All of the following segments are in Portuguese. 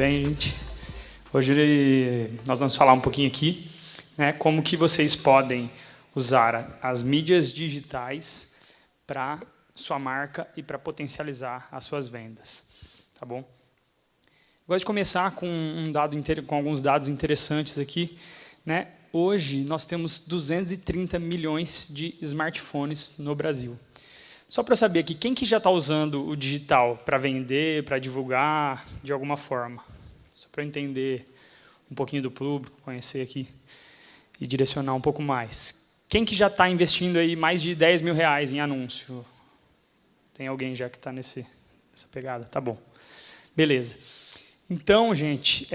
bem, gente? Hoje nós vamos falar um pouquinho aqui, né, como que vocês podem usar as mídias digitais para sua marca e para potencializar as suas vendas, tá bom? Gosto de começar com com alguns dados interessantes aqui, né? Hoje nós temos 230 milhões de smartphones no Brasil. Só para eu saber aqui, quem que já está usando o digital para vender, para divulgar, de alguma forma? Só para eu entender um pouquinho do público, conhecer aqui e direcionar um pouco mais. Quem que já está investindo aí mais de 10 mil reais em anúncio? Tem alguém já que está nessa pegada? Tá bom. Beleza. Então, gente,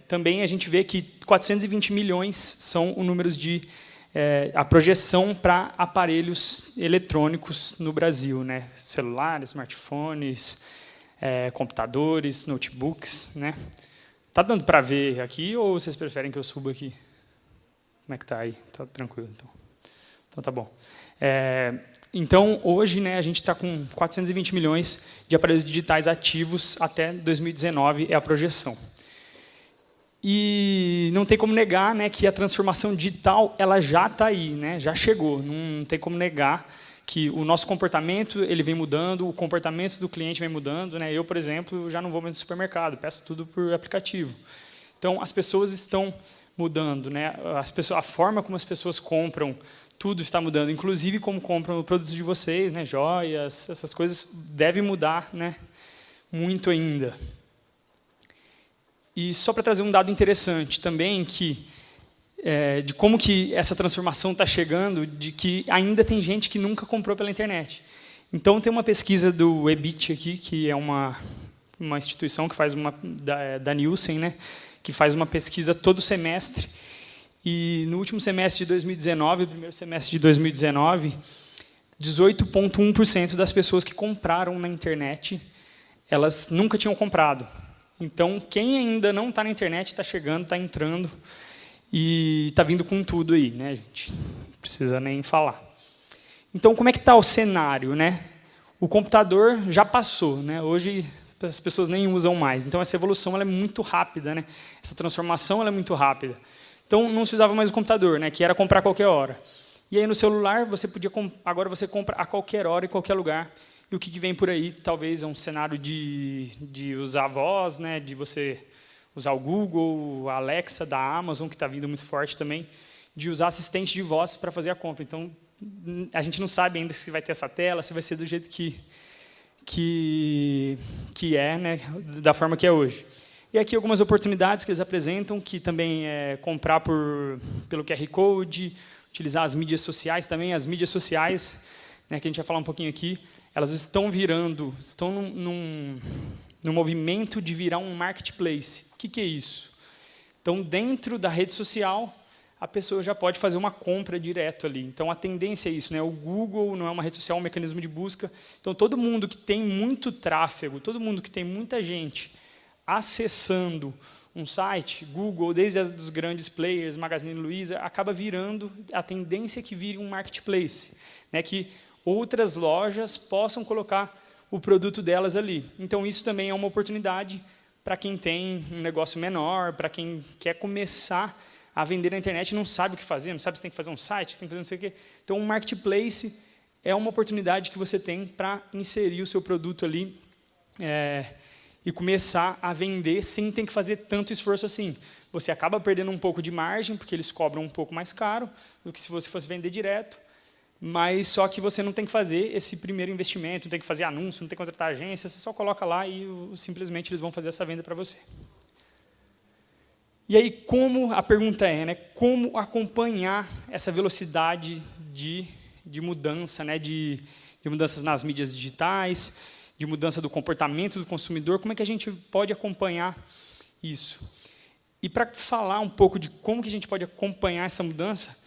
também a gente vê que 420 milhões são o número de a projeção para aparelhos eletrônicos no Brasil, né? Celulares, smartphones, computadores, notebooks, né? Tá dando para ver aqui ou vocês preferem que eu suba aqui? Como é que tá aí? Tá tranquilo, então tá bom. Então, hoje, né, a gente está com 420 milhões de aparelhos digitais ativos até 2019, é a projeção. E não tem como negar, né, que a transformação digital ela já está aí, né, já chegou. Não tem como negar que o nosso comportamento ele vem mudando, o comportamento do cliente vem mudando. Né? Eu, por exemplo, já não vou mais no supermercado, peço tudo por aplicativo. Então, as pessoas estão mudando. Né? A forma como as pessoas compram, tudo está mudando, inclusive como compram produtos de vocês, né, joias, essas coisas devem mudar, né, muito ainda. E só para trazer um dado interessante também, de como que essa transformação está chegando, de que ainda tem gente que nunca comprou pela internet. Então, tem uma pesquisa do EBIT aqui, que é uma instituição que faz da Nielsen, né, que faz uma pesquisa todo semestre. E no último semestre de 2019, o primeiro semestre de 2019, 18,1% das pessoas que compraram na internet, elas nunca tinham comprado. Então, quem ainda não está na internet, está chegando, está entrando e está vindo com tudo aí, né, gente? Não precisa nem falar. Então, como é que está o cenário, né? O computador já passou, né? Hoje as pessoas nem usam mais. Então, essa evolução ela é muito rápida, né? Essa transformação ela é muito rápida. Então, não se usava mais o computador, né? Que era comprar a qualquer hora. E aí, no celular, agora você compra a qualquer hora, em qualquer lugar. E o que vem por aí, talvez, é um cenário de usar a voz, né, de você usar o Google, a Alexa da Amazon, que está vindo muito forte também, de usar assistente de voz para fazer a compra. Então, a gente não sabe ainda se vai ter essa tela, se vai ser do jeito que é, né, da forma que é hoje. E aqui algumas oportunidades que eles apresentam, que também é comprar pelo QR Code, utilizar as mídias sociais também. As mídias sociais, né, que a gente vai falar um pouquinho aqui, elas estão num movimento de virar um marketplace. O que é isso? Então, dentro da rede social, a pessoa já pode fazer uma compra direto ali. Então, a tendência é isso. Né? O Google não é uma rede social, é um mecanismo de busca. Então, todo mundo que tem muito tráfego, todo mundo que tem muita gente acessando um site, Google, desde os grandes players, Magazine Luiza, acaba virando, a tendência é que vire um marketplace. Né? Que outras lojas possam colocar o produto delas ali. Então, isso também é uma oportunidade para quem tem um negócio menor, para quem quer começar a vender na internet e não sabe o que fazer, não sabe se tem que fazer um site, se tem que fazer não sei o quê. Então, um marketplace é uma oportunidade que você tem para inserir o seu produto ali e começar a vender sem ter que fazer tanto esforço assim. Você acaba perdendo um pouco de margem, porque eles cobram um pouco mais caro do que se você fosse vender direto, mas só que você não tem que fazer esse primeiro investimento, não tem que fazer anúncio, não tem que contratar agência, você só coloca lá e simplesmente eles vão fazer essa venda para você. E aí, a pergunta é, né, como acompanhar essa velocidade de mudança, né, de mudanças nas mídias digitais, de mudança do comportamento do consumidor, como é que a gente pode acompanhar isso? E para falar um pouco de como que a gente pode acompanhar essa mudança,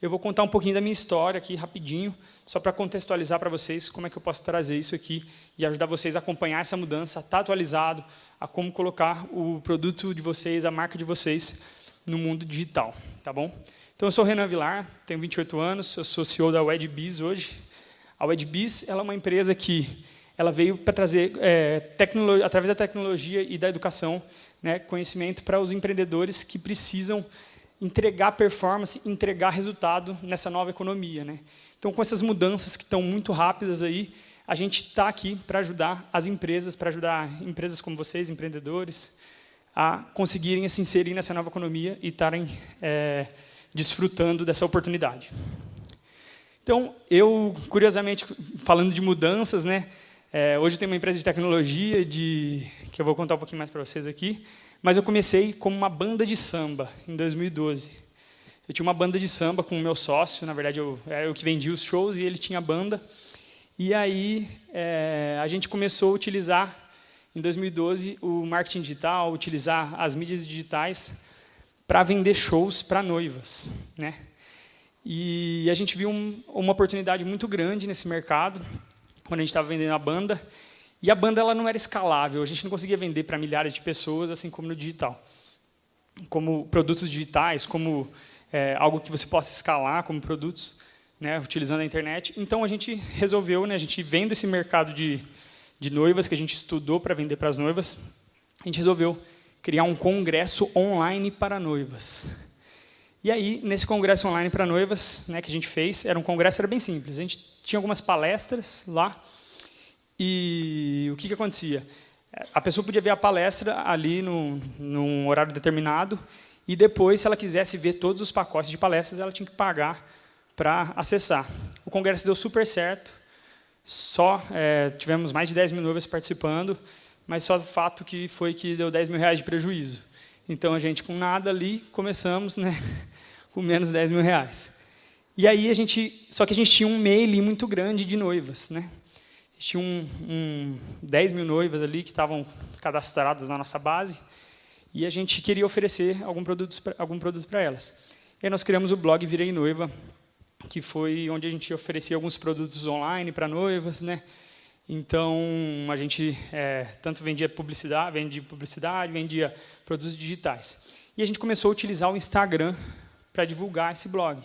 eu vou contar um pouquinho da minha história aqui, rapidinho, só para contextualizar para vocês como é que eu posso trazer isso aqui e ajudar vocês a acompanhar essa mudança, a estar atualizado, a como colocar o produto de vocês, a marca de vocês no mundo digital. Tá bom? Então, eu sou o Renan Vilar, tenho 28 anos, eu sou CEO da WedBiz hoje. A WedBiz ela é uma empresa que ela veio para trazer, através da tecnologia e da educação, né, conhecimento para os empreendedores que precisam entregar performance, entregar resultado nessa nova economia, né? Então, com essas mudanças que estão muito rápidas aí, a gente está aqui para ajudar as empresas, para ajudar empresas como vocês, empreendedores, a conseguirem se inserir nessa nova economia e estarem desfrutando dessa oportunidade. Então, eu, curiosamente, falando de mudanças, né, hoje eu tenho uma empresa de tecnologia, que eu vou contar um pouquinho mais para vocês aqui, mas eu comecei como uma banda de samba, em 2012. Eu tinha uma banda de samba com o meu sócio, na verdade, era eu que vendia os shows e ele tinha a banda. E aí, a gente começou a utilizar, em 2012, o marketing digital, utilizar as mídias digitais para vender shows para noivas, né? E a gente viu uma oportunidade muito grande nesse mercado, quando a gente estava vendendo a banda, e a banda ela não era escalável, a gente não conseguia vender para milhares de pessoas, assim como no digital. Como produtos digitais, como algo que você possa escalar como produtos, né, utilizando a internet. Então, a gente resolveu, né, a gente vendo esse mercado de noivas, que a gente estudou para vender para as noivas, a gente resolveu criar um congresso online para noivas. E aí, nesse congresso online para noivas, né, que a gente fez, era bem simples. A gente tinha algumas palestras lá, e o que acontecia? A pessoa podia ver a palestra ali num horário determinado, e depois, se ela quisesse ver todos os pacotes de palestras, ela tinha que pagar para acessar. O congresso deu super certo, tivemos mais de 10 mil noivas participando, mas só o fato que deu 10 mil reais de prejuízo. Então, a gente, com nada ali, começamos, né, com menos 10 mil reais. E aí, só que a gente tinha um mailing muito grande de noivas, né? Tinha 10 mil noivas ali que estavam cadastradas na nossa base, e a gente queria oferecer algum produto para elas. E aí nós criamos o blog Virei Noiva, que foi onde a gente oferecia alguns produtos online para noivas, né? Então, a gente tanto vendia publicidade, vendia produtos digitais. E a gente começou a utilizar o Instagram para divulgar esse blog.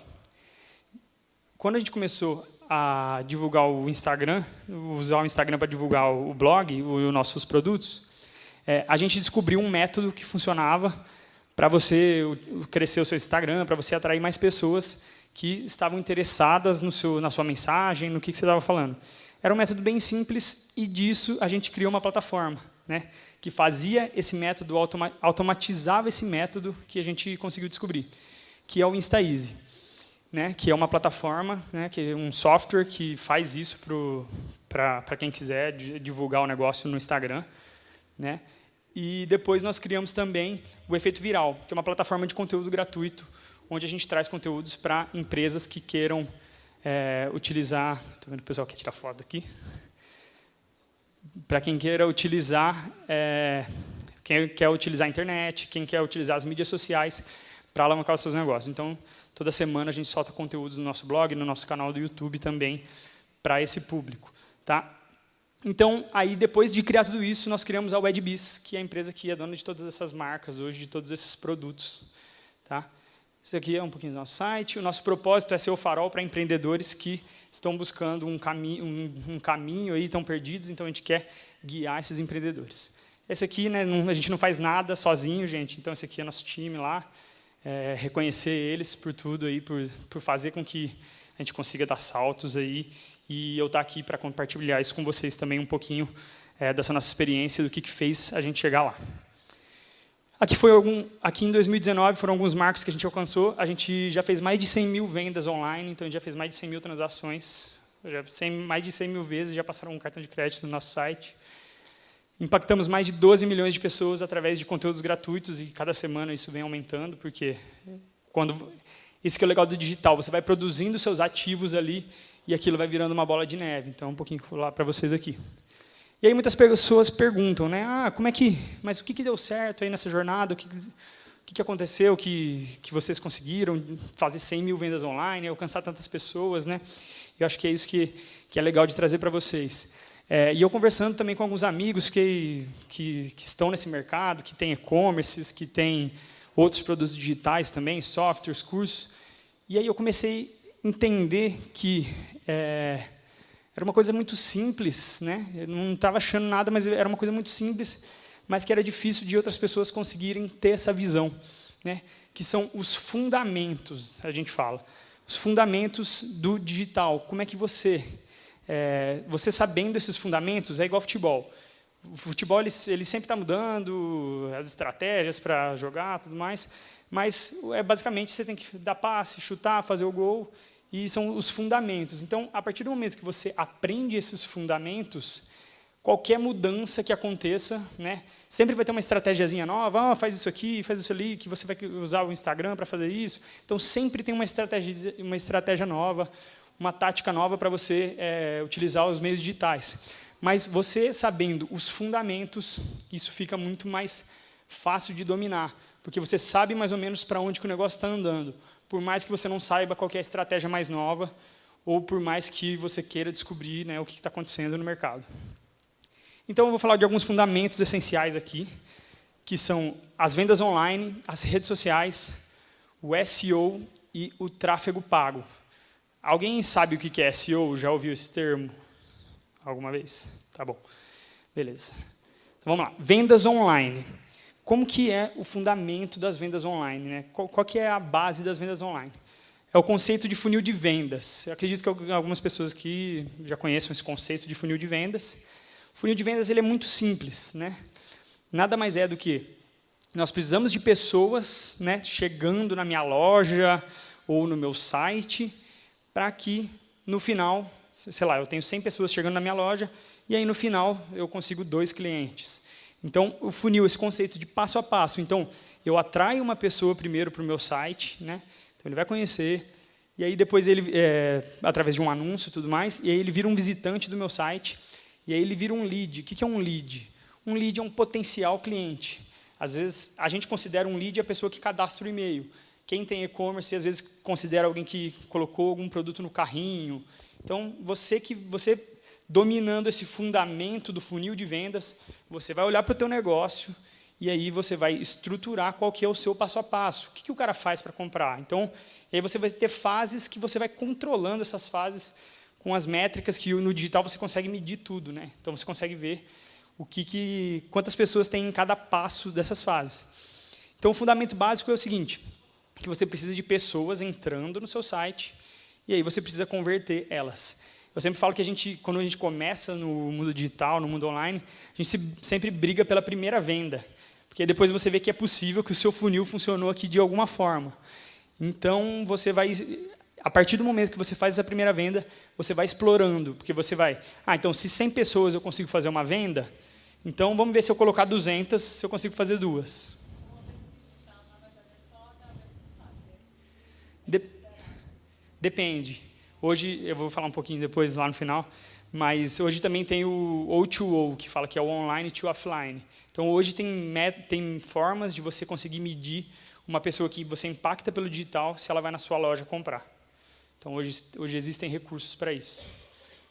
Quando a gente começou a divulgar o Instagram, usar o Instagram para divulgar o blog, os nossos produtos, a gente descobriu um método que funcionava para você crescer o seu Instagram, para você atrair mais pessoas que estavam interessadas na sua mensagem, no que você estava falando. Era um método bem simples, e disso a gente criou uma plataforma, né, que fazia esse método, automatizava esse método que a gente conseguiu descobrir, que é o InstaEasy, né, que é uma plataforma, né, que é um software que faz isso para quem quiser divulgar o negócio no Instagram, né. E depois nós criamos também o Efeito Viral, que é uma plataforma de conteúdo gratuito, onde a gente traz conteúdos para empresas que queiram utilizar... Estou vendo que o pessoal quer tirar foto aqui. Para quem queira utilizar... quem quer utilizar a internet, quem quer utilizar as mídias sociais para alavancar os seus negócios. Então, toda semana a gente solta conteúdos no nosso blog, no nosso canal do YouTube também, para esse público. Tá? Então, aí, depois de criar tudo isso, nós criamos a WedBiz, que é a empresa que é dona de todas essas marcas hoje, de todos esses produtos. Tá? Esse aqui é um pouquinho do nosso site. O nosso propósito é ser o farol para empreendedores que estão buscando um caminho aí, estão perdidos, então a gente quer guiar esses empreendedores. Esse aqui, né, a gente não faz nada sozinho, gente, então esse aqui é nosso time lá, reconhecer eles por tudo aí, por fazer com que a gente consiga dar saltos aí, e eu estar aqui para compartilhar isso com vocês também um pouquinho dessa nossa experiência, do que fez a gente chegar lá. Aqui em 2019 foram alguns marcos que a gente alcançou. A gente já fez mais de 100 mil vendas online, então a gente já fez mais de 100 mil transações, mais de 100 mil vezes já passaram um cartão de crédito no nosso site. Impactamos mais de 12 milhões de pessoas através de conteúdos gratuitos, e cada semana isso vem aumentando, porque isso que é o legal do digital, você vai produzindo seus ativos ali e aquilo vai virando uma bola de neve. Então, um pouquinho que eu vou falar para vocês aqui. E aí muitas pessoas perguntam, né? Mas o que deu certo aí nessa jornada? O que aconteceu que vocês conseguiram fazer 100 mil vendas online, alcançar tantas pessoas, né? Eu acho que é isso que é legal de trazer para vocês. E eu conversando também com alguns amigos que estão nesse mercado, que têm e-commerces, que têm outros produtos digitais também, softwares, cursos. E aí eu comecei a entender que Era uma coisa muito simples, né? Eu não estava achando nada, mas era uma coisa muito simples, mas que era difícil de outras pessoas conseguirem ter essa visão, né? Que são os fundamentos, a gente fala. Os fundamentos do digital. Como é que você sabendo esses fundamentos, é igual futebol. O futebol ele sempre está mudando, as estratégias para jogar, tudo mais, mas basicamente você tem que dar passe, chutar, fazer o gol, e são os fundamentos. Então, a partir do momento que você aprende esses fundamentos, qualquer mudança que aconteça, né, sempre vai ter uma estratégiazinha nova, faz isso aqui, faz isso ali, que você vai usar o Instagram para fazer isso. Então, sempre tem uma estratégia nova, uma tática nova para você utilizar os meios digitais. Mas você sabendo os fundamentos, isso fica muito mais fácil de dominar, porque você sabe mais ou menos para onde que o negócio está andando, por mais que você não saiba qual que é a estratégia mais nova, ou por mais que você queira descobrir, né, o que está acontecendo no mercado. Então, eu vou falar de alguns fundamentos essenciais aqui, que são as vendas online, as redes sociais, o SEO e o tráfego pago. Alguém sabe o que é SEO? Já ouviu esse termo alguma vez? Tá bom. Beleza. Então, vamos lá. Vendas online. Como que é o fundamento das vendas online, né? Qual que é a base das vendas online? É o conceito de funil de vendas. Eu acredito que algumas pessoas aqui já conheçam esse conceito de funil de vendas. O funil de vendas ele é muito simples, né? Nada mais é do que nós precisamos de pessoas, né, chegando na minha loja ou no meu site, para que, no final, sei lá, eu tenho 100 pessoas chegando na minha loja, e aí, no final, eu consigo 2 clientes. Então, o funil, esse conceito de passo a passo. Então, eu atraio uma pessoa primeiro para o meu site, né? Então, ele vai conhecer, e aí depois ele, através de um anúncio e tudo mais, e aí ele vira um visitante do meu site, e aí ele vira um lead. O que é um lead? Um lead é um potencial cliente. Às vezes, a gente considera um lead a pessoa que cadastra o e-mail. Quem tem e-commerce, às vezes, considera alguém que colocou algum produto no carrinho. Então, você dominando esse fundamento do funil de vendas, você vai olhar para o teu negócio e aí você vai estruturar qual que é o seu passo a passo. O que o cara faz para comprar? Então, aí você vai ter fases que você vai controlando essas fases com as métricas que no digital você consegue medir tudo, né? Então, você consegue ver quantas pessoas tem em cada passo dessas fases. Então, o fundamento básico é o seguinte, que você precisa de pessoas entrando no seu site e aí você precisa converter elas. Eu sempre falo que quando a gente começa no mundo digital, no mundo online, a gente sempre briga pela primeira venda, porque depois você vê que é possível que o seu funil funcionou aqui de alguma forma. Então, você vai, a partir do momento que você faz essa primeira venda, você vai explorando, porque você vai, então se 100 pessoas eu consigo fazer uma venda, então vamos ver se eu colocar 200, se eu consigo fazer 2. Depende. Hoje, eu vou falar um pouquinho depois, lá no final, mas hoje também tem o O2O, que fala que é o online to offline. Então, hoje tem formas de você conseguir medir uma pessoa que você impacta pelo digital, se ela vai na sua loja comprar. Então, hoje existem recursos para isso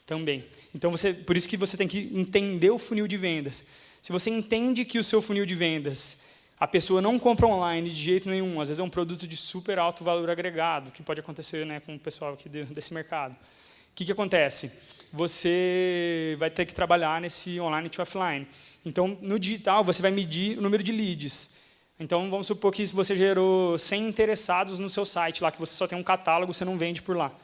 também. Então, por isso que você tem que entender o funil de vendas. Se você entende que o seu funil de vendas, a pessoa não compra online de jeito nenhum, às vezes é um produto de super alto valor agregado, que pode acontecer, né, com o pessoal aqui desse mercado. O que acontece? Você vai ter que trabalhar nesse online to offline. Então, no digital, você vai medir o número de leads. Então, vamos supor que você gerou 100 interessados no seu site, lá que você só tem um catálogo, você não vende por lá.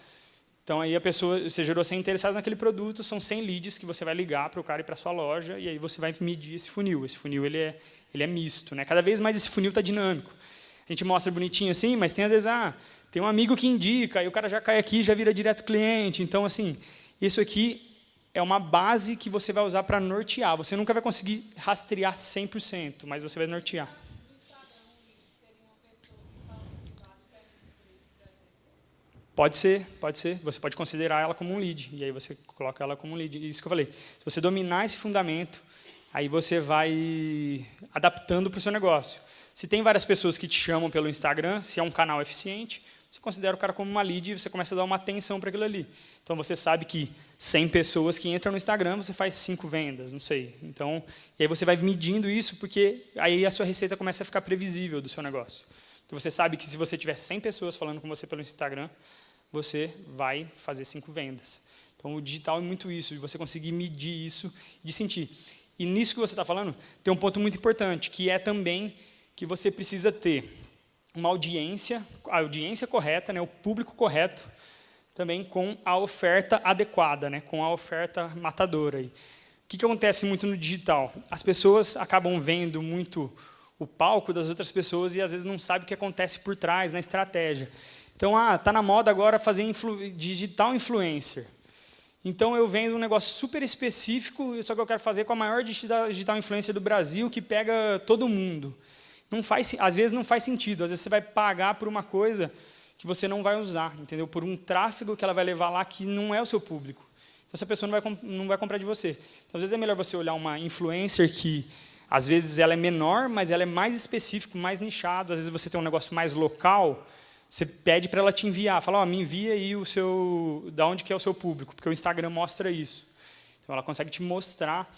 Então, aí você gerou 100 interessados naquele produto, são 100 leads que você vai ligar para o cara ir para a sua loja, e aí você vai medir esse funil. Esse funil ele é misto, né? Cada vez mais esse funil está dinâmico. A gente mostra bonitinho assim, mas tem às vezes, tem um amigo que indica, e o cara já cai aqui, já vira direto cliente. Então, assim, isso aqui é uma base que você vai usar para nortear. Você nunca vai conseguir rastrear 100%, mas você vai nortear. Pode ser. Você pode considerar ela como um lead, e aí você coloca ela como um lead. Isso que eu falei. Se você dominar esse fundamento, aí você vai adaptando para o seu negócio. Se tem várias pessoas que te chamam pelo Instagram, se é um canal eficiente, você considera o cara como uma lead e você começa a dar uma atenção para aquilo ali. Então, você sabe que 100 pessoas que entram no Instagram, você faz 5 vendas, não sei. Então, e aí você vai medindo isso, porque aí a sua receita começa a ficar previsível do seu negócio. Porque você sabe que se você tiver 100 pessoas falando com você pelo Instagram, você vai fazer 5 vendas. Então, o digital é muito isso, de você conseguir medir isso, de sentir. E nisso que você está falando, tem um ponto muito importante, que é também que você precisa ter uma audiência, a audiência correta, né, o público correto, também com a oferta adequada, né, com a oferta matadora. Aí. O que acontece muito no digital? As pessoas acabam vendo muito o palco das outras pessoas e, às vezes, não sabem o que acontece por trás, na estratégia. Então, está na moda agora fazer digital influencer. Então, eu vendo um negócio super específico, só que eu quero fazer com a maior digital influencer do Brasil, que pega todo mundo. Não faz, às vezes não faz sentido, às vezes você vai pagar por uma coisa que você não vai usar, entendeu? Por um tráfego que ela vai levar lá que não é o seu público. Então, essa pessoa não vai comprar de você. Então, às vezes é melhor você olhar uma influencer que, às vezes, ela é menor, mas ela é mais específica, mais nichado. Às vezes você tem um negócio mais local, você pede para ela te enviar, fala, me envia aí da onde que é o seu público, porque o Instagram mostra isso. Então, ela consegue te mostrar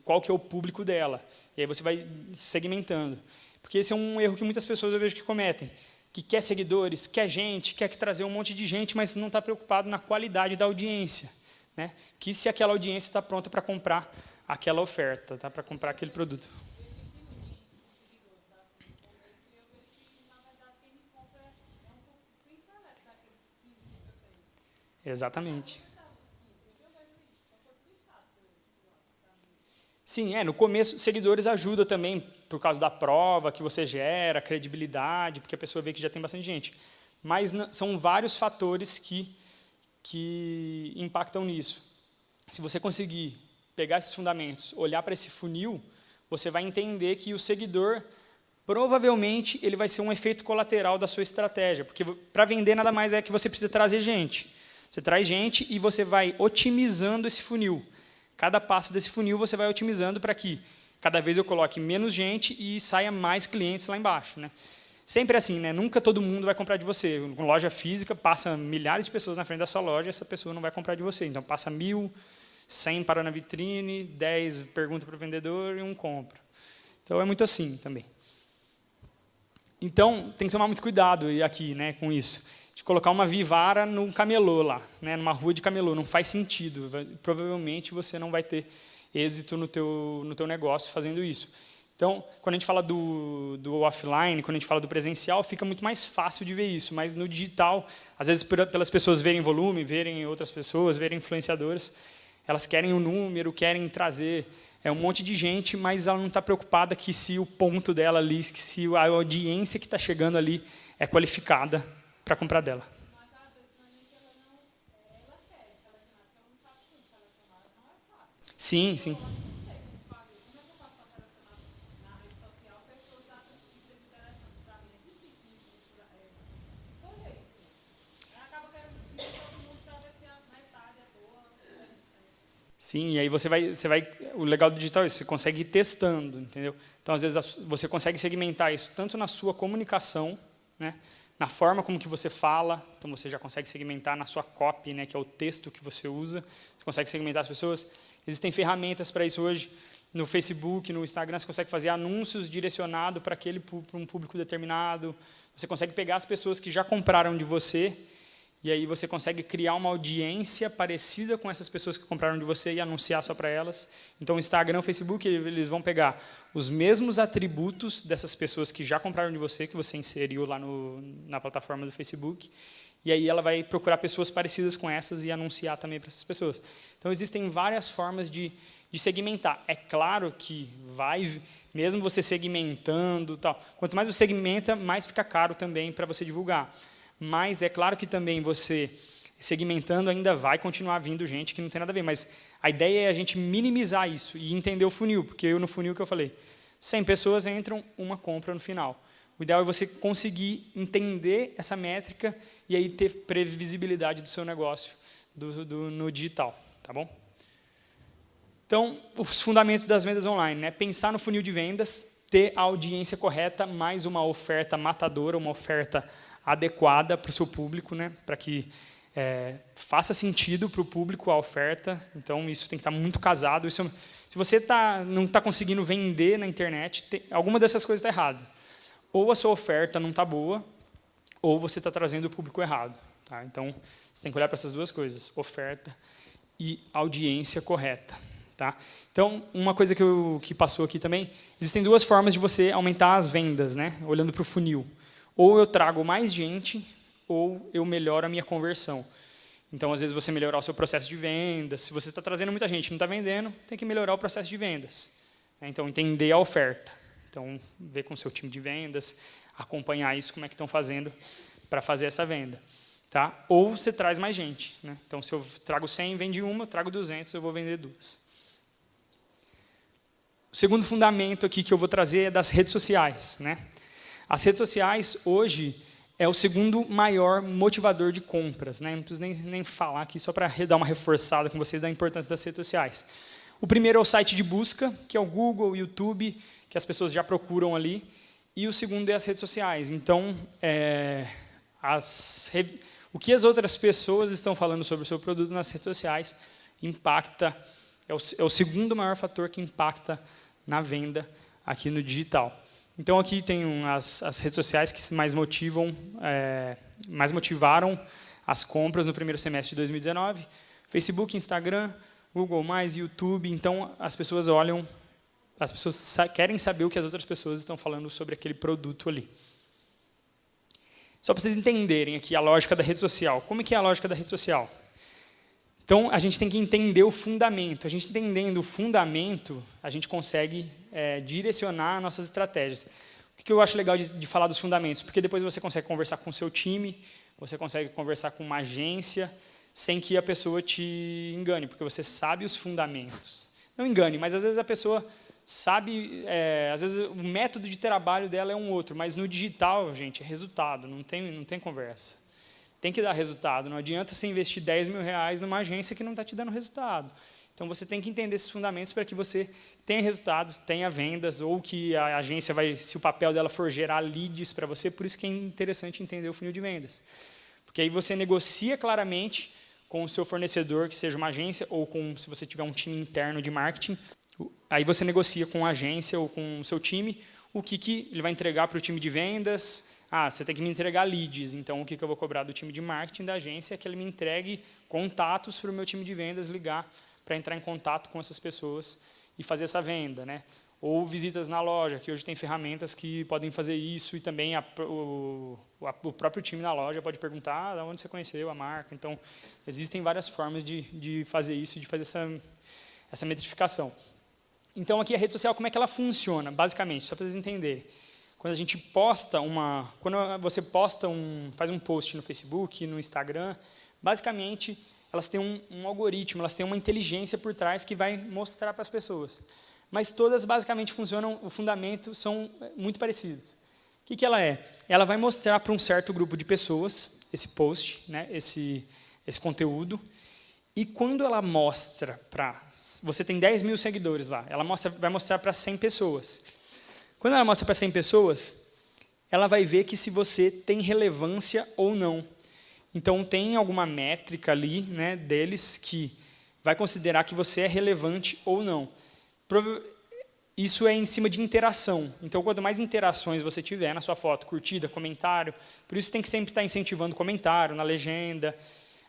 qual que é o público dela. E aí você vai segmentando. Porque esse é um erro que muitas pessoas eu vejo que cometem, que quer seguidores, quer gente, quer trazer um monte de gente, mas não está preocupado na qualidade da audiência. Né? Que se aquela audiência está pronta para comprar aquela oferta, tá? Para comprar aquele produto. Exatamente. Sim, no começo, seguidores ajuda também, por causa da prova que você gera, credibilidade, porque a pessoa vê que já tem bastante gente. Mas são vários fatores que impactam nisso. Se você conseguir pegar esses fundamentos, olhar para esse funil, você vai entender que o seguidor, provavelmente, ele vai ser um efeito colateral da sua estratégia, porque para vender nada mais é que você precisa trazer gente. Você traz gente e você vai otimizando esse funil. Cada passo desse funil você vai otimizando para que cada vez eu coloque menos gente e saia mais clientes lá embaixo. Né? Sempre assim, né? Nunca todo mundo vai comprar de você. Com loja física, passa milhares de pessoas na frente da sua loja, essa pessoa não vai comprar de você. Então, passa 1.000, 100 para na vitrine, 10 pergunta para o vendedor e 1 compra. Então, é muito assim também. Então, tem que tomar muito cuidado aqui, né, com isso. De colocar uma vivara num camelô lá, né, numa rua de camelô, não faz sentido. Provavelmente você não vai ter êxito no teu negócio fazendo isso. Então, quando a gente fala do offline, quando a gente fala do presencial, fica muito mais fácil de ver isso, mas no digital, às vezes pelas pessoas verem volume, verem outras pessoas, verem influenciadores, elas querem o número, querem trazer um monte de gente, mas ela não está preocupada que se o ponto dela ali, que se a audiência que está chegando ali é qualificada para comprar dela. Sim, sim. Sim, e aí você vai, o legal do digital é isso, você consegue ir testando, entendeu? Então, às vezes, você consegue segmentar isso tanto na sua comunicação, né, na forma como que você fala, então você já consegue segmentar na sua copy, né, que é o texto que você usa, você consegue segmentar as pessoas. Existem ferramentas para isso hoje, no Facebook, no Instagram, você consegue fazer anúncios direcionados para um público determinado, você consegue pegar as pessoas que já compraram de você, e aí você consegue criar uma audiência parecida com essas pessoas que compraram de você e anunciar só para elas. Então, o Instagram, o Facebook, eles vão pegar os mesmos atributos dessas pessoas que já compraram de você, que você inseriu lá na plataforma do Facebook, e aí ela vai procurar pessoas parecidas com essas e anunciar também para essas pessoas. Então, existem várias formas de segmentar. É claro que mesmo você segmentando, quanto mais você segmenta, mais fica caro também para você divulgar. Mas é claro que também você, segmentando, ainda vai continuar vindo gente que não tem nada a ver. Mas a ideia é a gente minimizar isso e entender o funil, porque no funil que eu falei, 100 pessoas entram, uma compra no final. O ideal é você conseguir entender essa métrica e aí ter previsibilidade do seu negócio no digital. Tá bom? Então, os fundamentos das vendas online, né? Pensar no funil de vendas, ter a audiência correta, mais uma oferta matadora, uma oferta adequada para o seu público, né, para que faça sentido para o público a oferta. Então, isso tem que estar muito casado. Se você não está conseguindo vender na internet, alguma dessas coisas está errada. Ou a sua oferta não está boa, ou você está trazendo o público errado. Tá? Então, Você tem que olhar para essas duas coisas, oferta e audiência correta. Tá? Então, uma coisa que passou aqui também, existem duas formas de você aumentar as vendas, né? Olhando para o funil. Ou eu trago mais gente, ou eu melhoro a minha conversão. Então, às vezes, você melhorar o seu processo de vendas. Se você está trazendo muita gente e não está vendendo, tem que melhorar o processo de vendas. Então, entender a oferta. Então, ver com o seu time de vendas, acompanhar isso, como é que estão fazendo para fazer essa venda. Tá? Ou você traz mais gente. Né? Então, se eu trago 100, vende uma, eu trago 200, eu vou vender 2. O segundo fundamento aqui que eu vou trazer é das redes sociais. Né? As redes sociais, hoje, é o segundo maior motivador de compras. Né? Não preciso nem falar aqui, só para dar uma reforçada com vocês da importância das redes sociais. O primeiro é o site de busca, que é o Google, o YouTube, que as pessoas já procuram ali. E o segundo é as redes sociais. Então, o que as outras pessoas estão falando sobre o seu produto nas redes sociais impacta, é o segundo maior fator que impacta na venda aqui no digital. Então, aqui tem as redes sociais que mais motivaram as compras no primeiro semestre de 2019. Facebook, Instagram, Google+, YouTube. Então, as pessoas querem saber o que as outras pessoas estão falando sobre aquele produto ali. Só para vocês entenderem aqui a lógica da rede social. Como é que é a lógica da rede social? Então, a gente tem que entender o fundamento. A gente entendendo o fundamento, a gente consegue direcionar nossas estratégias. O que eu acho legal de falar dos fundamentos? Porque depois você consegue conversar com o seu time, você consegue conversar com uma agência, sem que a pessoa te engane, porque você sabe os fundamentos. Não engane, mas às vezes a pessoa sabe, às vezes o método de trabalho dela é um outro, mas no digital, gente, é resultado, não tem conversa. Tem que dar resultado, não adianta você investir 10 mil reais numa agência que não está te dando resultado. Então, você tem que entender esses fundamentos para que você tenha resultados, tenha vendas, ou que a agência se o papel dela for gerar leads para você, por isso que é interessante entender o funil de vendas. Porque aí você negocia claramente com o seu fornecedor, que seja uma agência, ou se você tiver um time interno de marketing, aí você negocia com a agência ou com o seu time o que ele vai entregar para o time de vendas. Você tem que me entregar leads, então o que eu vou cobrar do time de marketing da agência é que ele me entregue contatos para o meu time de vendas ligar para entrar em contato com essas pessoas e fazer essa venda. Né? Ou visitas na loja, que hoje tem ferramentas que podem fazer isso, e também o próprio time na loja pode perguntar de onde você conheceu a marca. Então, existem várias formas de fazer isso, de fazer essa metrificação. Então, aqui a rede social, como é que ela funciona, basicamente, só para vocês entenderem. Quando a gente quando você faz um post no Facebook, no Instagram, basicamente, elas têm um algoritmo, elas têm uma inteligência por trás que vai mostrar para as pessoas. Mas todas basicamente funcionam, o fundamento são muito parecidos. O que ela é? Ela vai mostrar para um certo grupo de pessoas esse post, né, esse conteúdo, e quando ela mostra para... Você tem 10 mil seguidores lá, ela vai mostrar para 100 pessoas. Quando ela mostra para 100 pessoas, ela vai ver que se você tem relevância ou não. Então, tem alguma métrica ali, né, deles que vai considerar que você é relevante ou não. Isso é em cima de interação. Então, quanto mais interações você tiver na sua foto, curtida, comentário, por isso tem que sempre estar incentivando comentário, na legenda,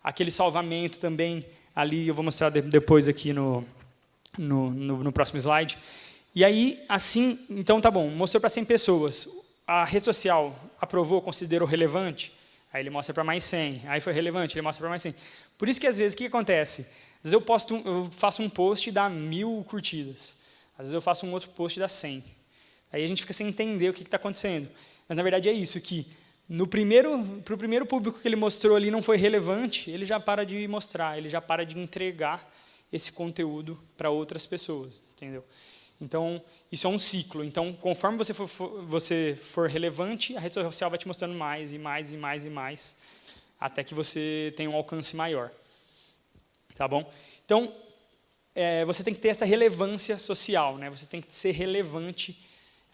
aquele salvamento também, ali eu vou mostrar depois aqui no próximo slide. E aí, assim, então tá bom, mostrou para 100 pessoas, a rede social aprovou, considerou relevante, aí ele mostra para mais 100, aí foi relevante, ele mostra para mais 100. Por isso que, às vezes, o que acontece? Às vezes eu faço um post e dá 1000 curtidas, às vezes eu faço um outro post e dá 100. Aí a gente fica sem entender o que está acontecendo. Mas, na verdade, é isso, que para o primeiro público que ele mostrou ali não foi relevante, ele já para de mostrar, ele já para de entregar esse conteúdo para outras pessoas, entendeu? Então, isso é um ciclo. Então, conforme você for relevante, a rede social vai te mostrando mais e mais e mais e mais, até que você tenha um alcance maior. Tá bom? Então, você tem que ter essa relevância social, né? Você tem que ser relevante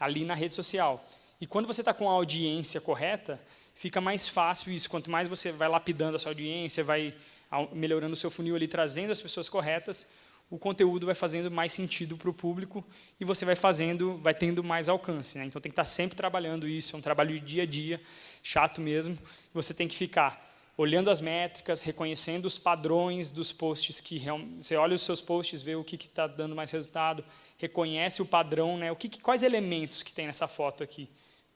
ali na rede social. E quando você está com a audiência correta, fica mais fácil isso. Quanto mais você vai lapidando a sua audiência, vai melhorando o seu funil ali, trazendo as pessoas corretas, o conteúdo vai fazendo mais sentido para o público e você vai tendo mais alcance. Né? Então, tem que estar sempre trabalhando isso, é um trabalho de dia a dia, chato mesmo. Você tem que ficar olhando as métricas, reconhecendo os padrões dos posts, você olha os seus posts, vê o que está dando mais resultado, reconhece o padrão, né? Quais elementos que tem nessa foto aqui.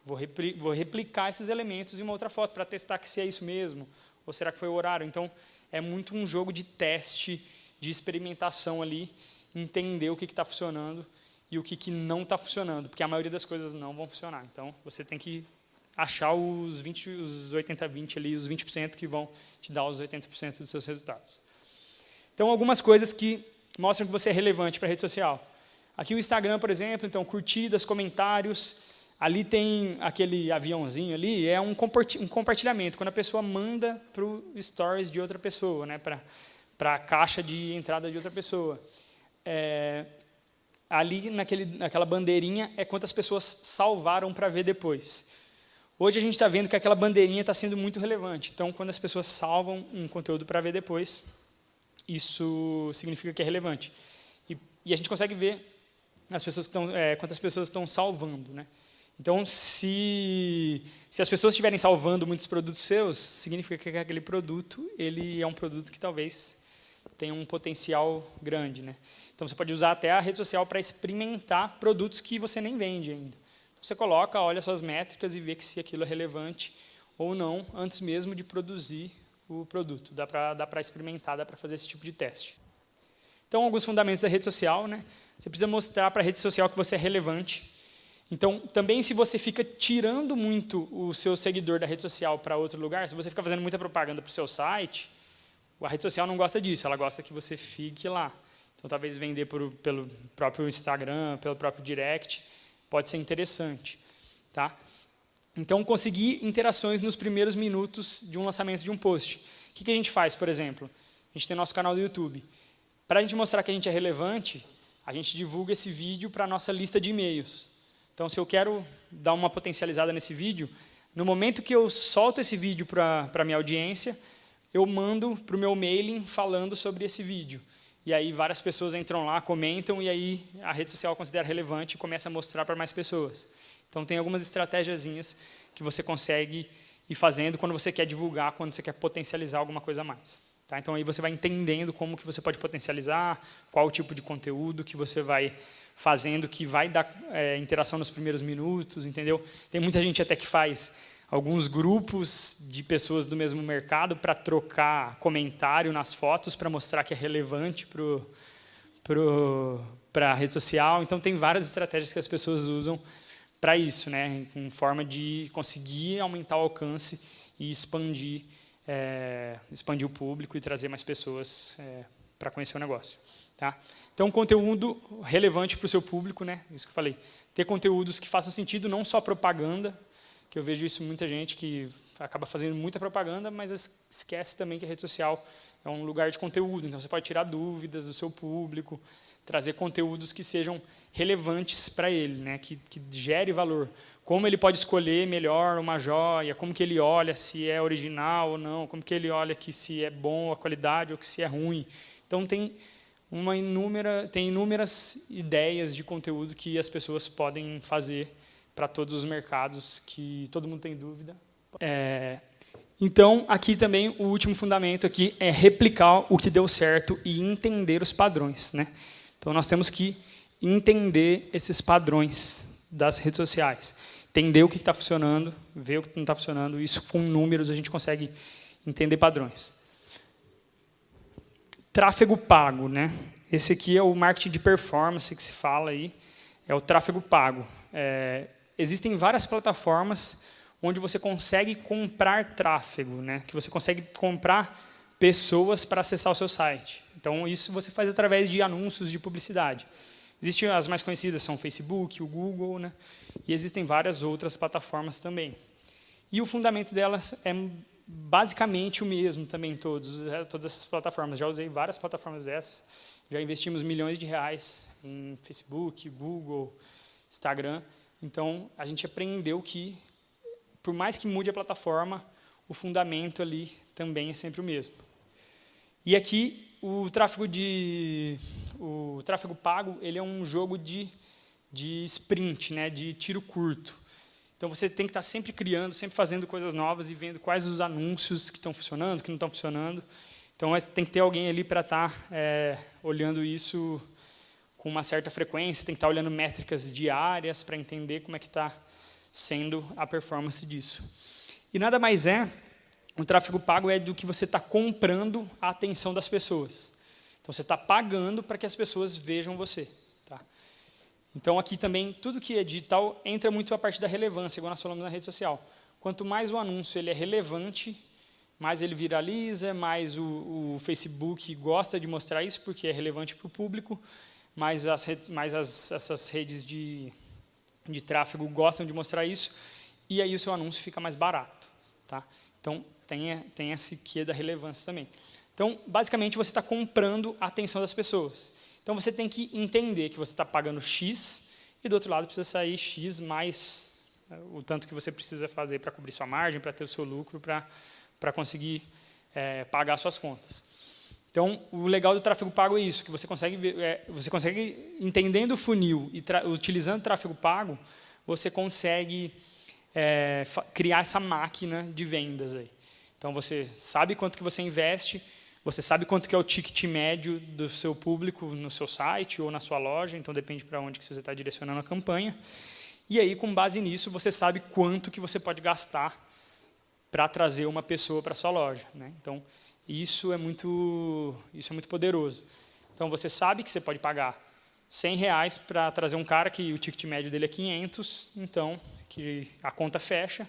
Vou replicar esses elementos em uma outra foto para testar que se é isso mesmo, ou será que foi o horário. Então, é muito um jogo de teste, de experimentação ali, entender o que está funcionando e o que não está funcionando, porque a maioria das coisas não vão funcionar. Então, você tem que achar os 80-20 ali, os 20% que vão te dar os 80% dos seus resultados. Então, algumas coisas que mostram que você é relevante para a rede social. Aqui o Instagram, por exemplo, então, curtidas, comentários. Ali tem aquele aviãozinho ali, é um compartilhamento, quando a pessoa manda para o stories de outra pessoa, né, para a caixa de entrada de outra pessoa. Ali, naquela bandeirinha, é quantas pessoas salvaram para ver depois. Hoje a gente está vendo que aquela bandeirinha está sendo muito relevante. Então, quando as pessoas salvam um conteúdo para ver depois, isso significa que é relevante. E a gente consegue ver quantas pessoas estão salvando, né? Então, se as pessoas estiverem salvando muitos produtos seus, significa que aquele produto ele é um produto que talvez tenha um potencial grande, né? Então, você pode usar até a rede social para experimentar produtos que você nem vende ainda. Você coloca, olha suas métricas e vê que se aquilo é relevante ou não, antes mesmo de produzir o produto. Dá para experimentar, dá para fazer esse tipo de teste. Então, alguns fundamentos da rede social, né? Você precisa mostrar para a rede social que você é relevante. Então, também se você fica tirando muito o seu seguidor da rede social para outro lugar, se você fica fazendo muita propaganda para o seu site, a rede social não gosta disso, ela gosta que você fique lá. Então, talvez vender pelo próprio Instagram, pelo próprio direct, pode ser interessante. Tá? Então, conseguir interações nos primeiros minutos de um lançamento de um post. O que a gente faz, por exemplo? A gente tem nosso canal do YouTube. Para a gente mostrar que a gente é relevante, a gente divulga esse vídeo para a nossa lista de e-mails. Então, se eu quero dar uma potencializada nesse vídeo, no momento que eu solto esse vídeo para a minha audiência, eu mando para o meu mailing falando sobre esse vídeo. E aí várias pessoas entram lá, comentam, e aí a rede social considera relevante e começa a mostrar para mais pessoas. Então, tem algumas estratégiazinhas que você consegue ir fazendo quando você quer divulgar, quando você quer potencializar alguma coisa a mais. Tá? Então, aí você vai entendendo como que você pode potencializar, qual o tipo de conteúdo que você vai fazendo, que vai dar interação nos primeiros minutos, entendeu? Tem muita gente até que faz alguns grupos de pessoas do mesmo mercado para trocar comentário nas fotos, para mostrar que é relevante para a rede social. Então, tem várias estratégias que as pessoas usam para isso, né? Com forma de conseguir aumentar o alcance e expandir o público e trazer mais pessoas para conhecer o negócio. Tá? Então, conteúdo relevante para o seu público, né? Isso que eu falei. Ter conteúdos que façam sentido, não só propaganda, que eu vejo isso muita gente que acaba fazendo muita propaganda, mas esquece também que a rede social é um lugar de conteúdo. Então, você pode tirar dúvidas do seu público, trazer conteúdos que sejam relevantes para ele, né? Que gere valor. Como ele pode escolher melhor uma joia, como que ele olha se é original ou não, como que ele olha que se é bom a qualidade ou que se é ruim. Então, tem inúmeras ideias de conteúdo que as pessoas podem fazer para todos os mercados, que todo mundo tem dúvida. Então, aqui também, o último fundamento aqui é replicar o que deu certo e entender os padrões, né? Então, nós temos que entender esses padrões das redes sociais. Entender o que está funcionando, ver o que não está funcionando. Isso, com números, a gente consegue entender padrões. Tráfego pago, né? Esse aqui é o marketing de performance que se fala aí, é o tráfego pago. Existem várias plataformas onde você consegue comprar tráfego, né? Que você consegue comprar pessoas para acessar o seu site. Então, isso você faz através de anúncios de publicidade. Existem as mais conhecidas, são o Facebook, o Google, né? E existem várias outras plataformas também. E o fundamento delas é basicamente o mesmo também, todas essas plataformas. Já usei várias plataformas dessas, já investimos milhões de reais em Facebook, Google, Instagram. Então, a gente aprendeu que, por mais que mude a plataforma, o fundamento ali também é sempre o mesmo. E aqui, o tráfego pago, ele é um jogo de sprint, né, de tiro curto. Então, você tem que estar sempre criando, sempre fazendo coisas novas e vendo quais os anúncios que estão funcionando, que não estão funcionando. Então, tem que ter alguém ali para estar olhando isso com uma certa frequência, tem que estar olhando métricas diárias para entender como é que está sendo a performance disso. E nada mais o tráfego pago é do que você está comprando a atenção das pessoas. Então, você está pagando para que as pessoas vejam você. Tá? Então, aqui também, tudo que é digital entra muito a parte da relevância, igual nós falamos na rede social. Quanto mais o anúncio ele é relevante, mais ele viraliza, mais o Facebook gosta de mostrar isso, porque é relevante para o público, mais essas redes de tráfego gostam de mostrar isso, e aí o seu anúncio fica mais barato. Tá? Então, tem esse quê da relevância também. Então, basicamente, você está comprando a atenção das pessoas. Então, você tem que entender que você está pagando X, e do outro lado precisa sair X mais o tanto que você precisa fazer para cobrir sua margem, para ter o seu lucro, para conseguir pagar suas contas. Então, o legal do tráfego pago é isso, que você consegue entendendo o funil e utilizando o tráfego pago, você consegue criar essa máquina de vendas aí. Então, você sabe quanto que você investe, você sabe quanto que é o ticket médio do seu público no seu site ou na sua loja, então depende para onde que você está direcionando a campanha. E aí, com base nisso, você sabe quanto que você pode gastar para trazer uma pessoa para a sua loja. Né? Então, isso é muito poderoso. Então, você sabe que você pode pagar R$100 para trazer um cara que o ticket médio dele é 500, então, que a conta fecha.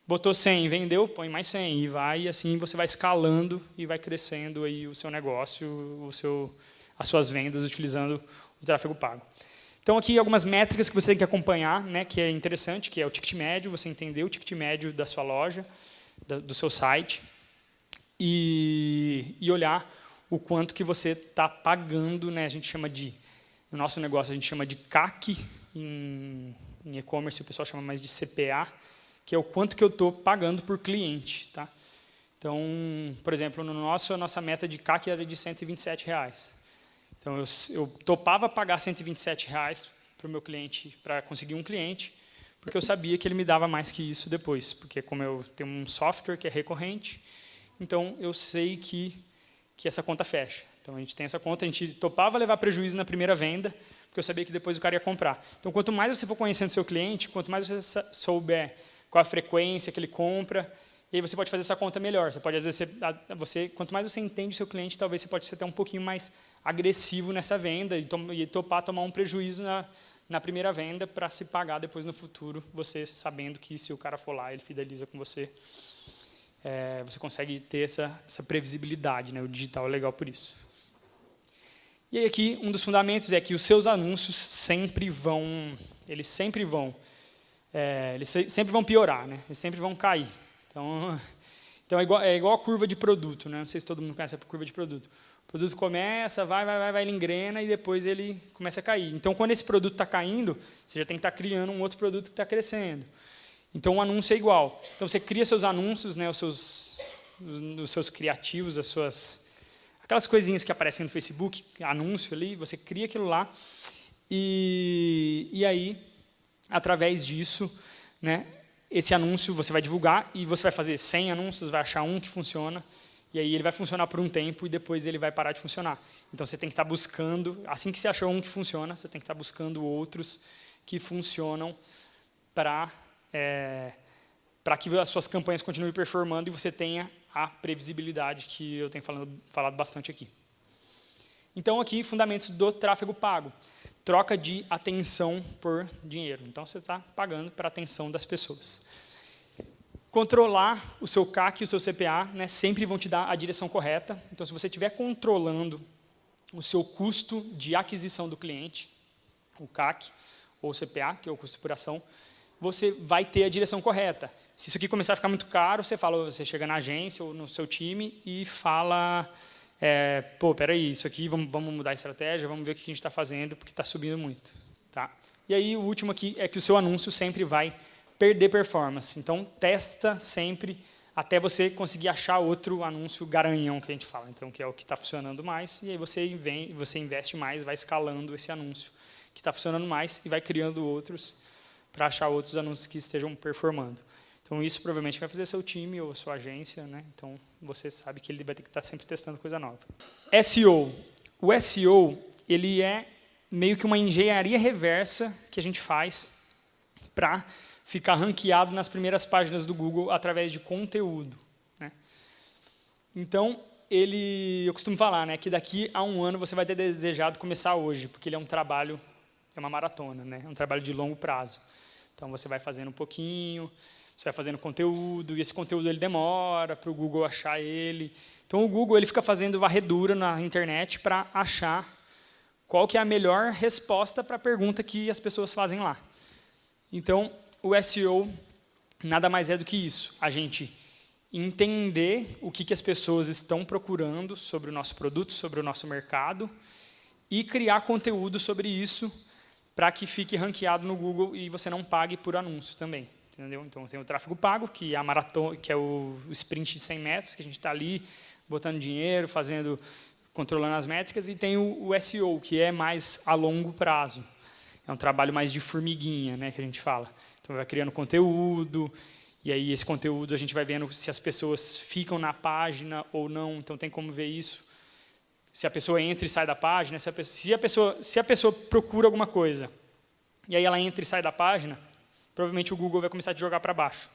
Botou 100, vendeu, põe mais 100 e vai, e assim você vai escalando e vai crescendo aí o seu negócio, as suas vendas utilizando o tráfego pago. Então, aqui algumas métricas que você tem que acompanhar, né, que é interessante, que é o ticket médio, você entender o ticket médio da sua loja, do seu site, e olhar o quanto que você está pagando, né, no nosso negócio a gente chama de CAC, em e-commerce o pessoal chama mais de CPA, que é o quanto que eu estou pagando por cliente. Tá? Então, por exemplo, a nossa meta de CAC era de R$127. Então, eu topava pagar R$127 para o meu cliente, para conseguir um cliente, porque eu sabia que ele me dava mais que isso depois, porque como eu tenho um software que é recorrente, então eu sei que essa conta fecha. Então, a gente tem essa conta, a gente topava levar prejuízo na primeira venda, porque eu sabia que depois o cara ia comprar. Então, quanto mais você for conhecendo o seu cliente, quanto mais você souber qual a frequência que ele compra, e aí você pode fazer essa conta melhor. Você pode, às vezes, quanto mais você entende o seu cliente, talvez você pode ser até um pouquinho mais agressivo nessa venda e topar tomar um prejuízo na primeira venda para se pagar depois no futuro, você sabendo que se o cara for lá, ele fideliza com você. Você consegue ter essa previsibilidade, né? O digital é legal por isso. E aí aqui, um dos fundamentos é que os seus anúncios sempre vão piorar, né? Eles sempre vão cair. Então é igual a curva de produto, né? Não sei se todo mundo conhece a curva de produto. O produto começa, ele engrena e depois ele começa a cair. Então, quando esse produto está caindo, você já tem que estar criando um outro produto que está crescendo. Então, o anúncio é igual. Então, você cria seus anúncios, né, os seus criativos, aquelas coisinhas que aparecem no Facebook, anúncio ali, você cria aquilo lá e aí, através disso, né, esse anúncio você vai divulgar e você vai fazer 100 anúncios, vai achar um que funciona, e aí ele vai funcionar por um tempo e depois ele vai parar de funcionar. Então, você tem que estar buscando, assim que você achou um que funciona, você tem que estar buscando outros que funcionam para que as suas campanhas continuem performando e você tenha a previsibilidade que eu tenho falado bastante aqui. Então, aqui, fundamentos do tráfego pago. Troca de atenção por dinheiro. Então, você está pagando para a atenção das pessoas. Controlar o seu CAC e o seu CPA, né, sempre vão te dar a direção correta. Então, se você estiver controlando o seu custo de aquisição do cliente, o CAC ou o CPA, que é o custo por ação, você vai ter a direção correta. Se isso aqui começar a ficar muito caro, você chega na agência ou no seu time e fala, peraí, isso aqui, vamos mudar a estratégia, vamos ver o que a gente está fazendo, porque está subindo muito. Tá? E aí, o último aqui é que o seu anúncio sempre vai perder performance. Então, testa sempre até você conseguir achar outro anúncio garanhão, que a gente fala, então, que é o que está funcionando mais, e aí você investe mais, vai escalando esse anúncio que está funcionando mais e vai criando outros para achar outros anúncios que estejam performando. Então, isso provavelmente vai fazer seu time ou sua agência, né? Então, você sabe que ele vai ter que estar sempre testando coisa nova. SEO. O SEO, ele é meio que uma engenharia reversa que a gente faz para ficar ranqueado nas primeiras páginas do Google através de conteúdo, né? Então, eu costumo falar, né, que daqui a 1 ano você vai ter desejado começar hoje, porque ele é um trabalho, é uma maratona, né? É um trabalho de longo prazo. Então, você vai fazendo um pouquinho, você vai fazendo conteúdo, e esse conteúdo ele demora para o Google achar ele. Então, o Google ele fica fazendo varredura na internet para achar qual que é a melhor resposta para a pergunta que as pessoas fazem lá. Então, o SEO nada mais é do que isso, a gente entender o que as pessoas estão procurando sobre o nosso produto, sobre o nosso mercado, e criar conteúdo sobre isso para que fique ranqueado no Google e você não pague por anúncio também. Entendeu? Então, tem o tráfego pago, que é a maratona, que é o sprint de 100 metros, que a gente está ali botando dinheiro, controlando as métricas, e tem o SEO, que é mais a longo prazo. É um trabalho mais de formiguinha, né, que a gente fala. Então, vai criando conteúdo, e aí esse conteúdo a gente vai vendo se as pessoas ficam na página ou não, então tem como ver isso. Se a pessoa entra e sai da página, se a pessoa procura alguma coisa, e aí ela entra e sai da página, provavelmente o Google vai começar a te jogar para baixo,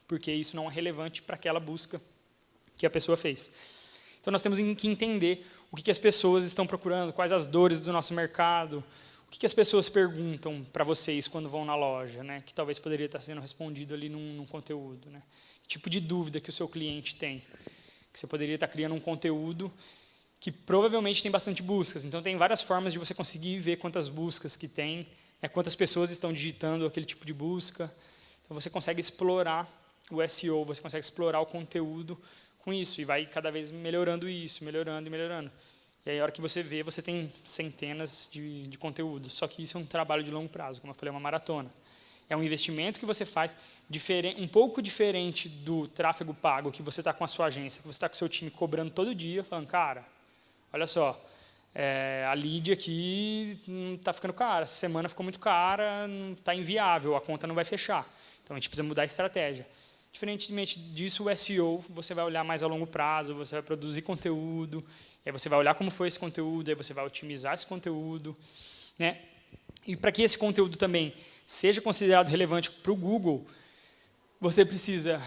porque isso não é relevante para aquela busca que a pessoa fez. Então, nós temos que entender o que as pessoas estão procurando, quais as dores do nosso mercado, o que as pessoas perguntam para vocês quando vão na loja, né, que talvez poderia estar sendo respondido ali num conteúdo. Né? Que tipo de dúvida que o seu cliente tem? Que você poderia estar criando um conteúdo que provavelmente tem bastante buscas. Então, tem várias formas de você conseguir ver quantas buscas que tem, né, quantas pessoas estão digitando aquele tipo de busca. Então, você consegue explorar o SEO, você consegue explorar o conteúdo com isso, e vai cada vez melhorando isso, melhorando e melhorando. E aí, a hora que você vê, você tem centenas de conteúdos. Só que isso é um trabalho de longo prazo, como eu falei, é uma maratona. É um investimento que você faz um pouco diferente do tráfego pago que você está com a sua agência, que você está com o seu time cobrando todo dia, falando, cara, olha só, a lead aqui está ficando cara, essa semana ficou muito cara, não está inviável, a conta não vai fechar. Então, a gente precisa mudar a estratégia. Diferentemente disso, o SEO, você vai olhar mais a longo prazo, você vai produzir conteúdo, aí você vai olhar como foi esse conteúdo, aí você vai otimizar esse conteúdo. Né? E para que esse conteúdo também seja considerado relevante para o Google, você precisa,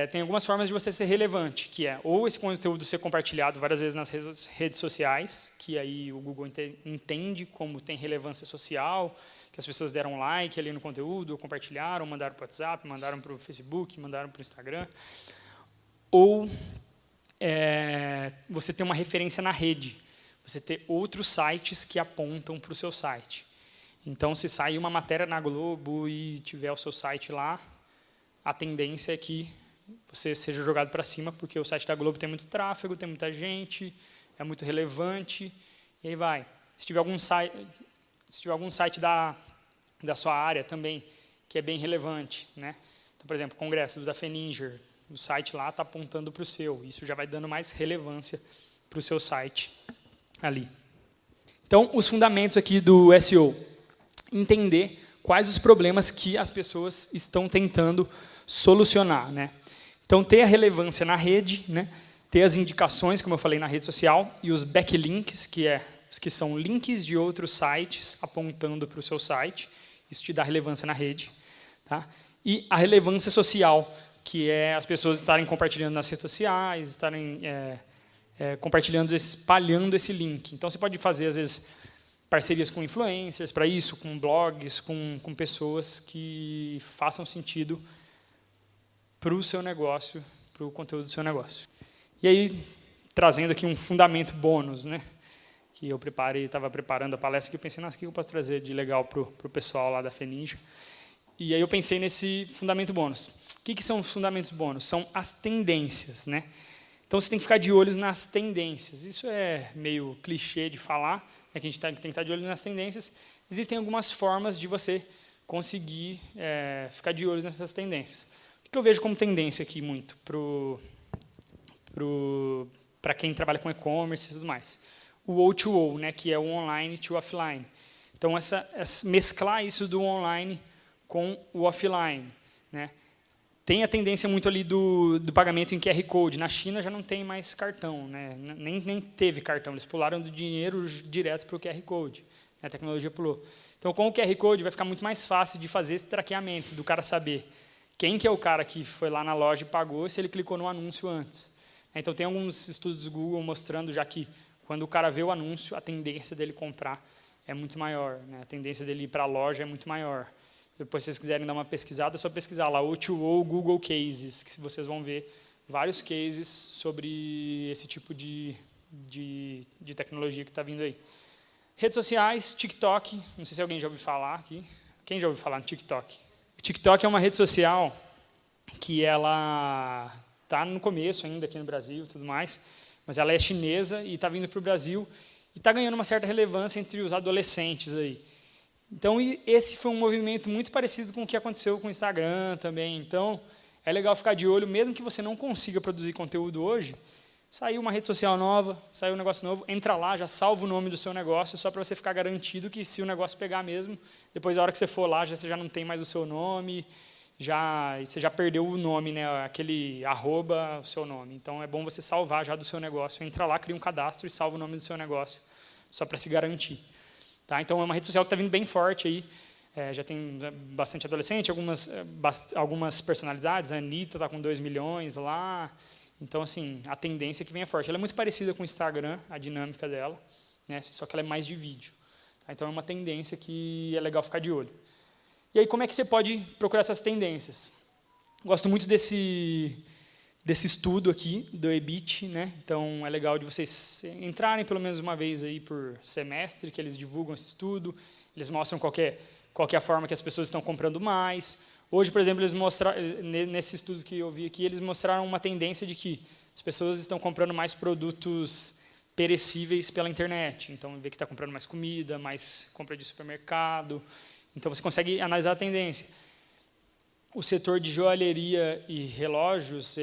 tem algumas formas de você ser relevante, que é ou esse conteúdo ser compartilhado várias vezes nas redes sociais, que aí o Google entende como tem relevância social, que as pessoas deram like ali no conteúdo, ou compartilharam, mandaram para o WhatsApp, mandaram para o Facebook, mandaram para o Instagram. Ou você ter uma referência na rede, você ter outros sites que apontam para o seu site. Então, se sair uma matéria na Globo e tiver o seu site lá, a tendência é que você seja jogado para cima, porque o site da Globo tem muito tráfego, tem muita gente, é muito relevante, e aí vai. Se tiver algum site da sua área também, que é bem relevante, né? Então, por exemplo, o congresso da Feninger, o site lá está apontando para o seu, isso já vai dando mais relevância para o seu site ali. Então, os fundamentos aqui do SEO. Entender quais os problemas que as pessoas estão tentando solucionar. Né? Então, ter a relevância na rede, né? Ter as indicações, como eu falei, na rede social, e os backlinks, que são links de outros sites apontando para o seu site. Isso te dá relevância na rede. Tá? E a relevância social, que é as pessoas estarem compartilhando nas redes sociais, estarem compartilhando, espalhando esse link. Então, você pode fazer, às vezes, parcerias com influencers para isso, com blogs, com pessoas que façam sentido para o seu negócio, para o conteúdo do seu negócio. E aí, trazendo aqui um fundamento bônus, né, que eu estava preparando a palestra, que eu pensei, nossa, o que eu posso trazer de legal para o pessoal lá da Feninja? E aí eu pensei nesse fundamento bônus. O que são os fundamentos bônus? São as tendências. Né? Então, você tem que ficar de olho nas tendências. Isso é meio clichê de falar, que a gente tem que estar de olho nas tendências. Existem algumas formas de você conseguir ficar de olho nessas tendências. O que eu vejo como tendência aqui muito para quem trabalha com e-commerce e tudo mais? O O2O, né, que é o online to offline. Então, mesclar isso do online com o offline, né? Tem a tendência muito ali do pagamento em QR Code. Na China já não tem mais cartão, né? Nem teve cartão, eles pularam do dinheiro direto para o QR Code. A tecnologia pulou. Então, com o QR Code, vai ficar muito mais fácil de fazer esse traqueamento, do cara saber quem que é o cara que foi lá na loja e pagou, se ele clicou no anúncio antes. Então, tem alguns estudos do Google mostrando já que, quando o cara vê o anúncio, a tendência dele comprar é muito maior, né? A tendência dele ir para a loja é muito maior. Depois, se vocês quiserem dar uma pesquisada, é só pesquisar lá, O2O Google Cases, que vocês vão ver vários cases sobre esse tipo de tecnologia que está vindo aí. Redes sociais, TikTok, não sei se alguém já ouviu falar aqui. Quem já ouviu falar no TikTok? O TikTok é uma rede social que ela está no começo ainda aqui no Brasil e tudo mais, mas ela é chinesa e está vindo para o Brasil e está ganhando uma certa relevância entre os adolescentes aí. Então, esse foi um movimento muito parecido com o que aconteceu com o Instagram também. Então, é legal ficar de olho, mesmo que você não consiga produzir conteúdo hoje, saiu uma rede social nova, saiu um negócio novo, entra lá, já salva o nome do seu negócio, só para você ficar garantido que, se o negócio pegar mesmo, depois, a hora que você for lá, você já não tem mais o seu nome, você já perdeu o nome, né, aquele @ o seu nome. Então, é bom você salvar já do seu negócio. Entra lá, cria um cadastro e salva o nome do seu negócio, só para se garantir. Tá? Então, é uma rede social que está vindo bem forte aí. Já tem bastante adolescente, algumas personalidades. A Anitta está com 2 milhões lá. Então, assim, a tendência é que venha forte. Ela é muito parecida com o Instagram, a dinâmica dela, né? Só que ela é mais de vídeo. Tá? Então, é uma tendência que é legal ficar de olho. E aí, como é que você pode procurar essas tendências? Gosto muito desse estudo aqui, do EBIT, né? Então, é legal de vocês entrarem pelo menos uma vez aí por semestre, que eles divulgam esse estudo, eles mostram qual que é a forma que as pessoas estão comprando mais. Hoje, por exemplo, eles mostraram, nesse estudo que eu vi aqui, eles mostraram uma tendência de que as pessoas estão comprando mais produtos perecíveis pela internet. Então, vê que está comprando mais comida, mais compra de supermercado. Então, você consegue analisar a tendência. O setor de joalheria e relógios,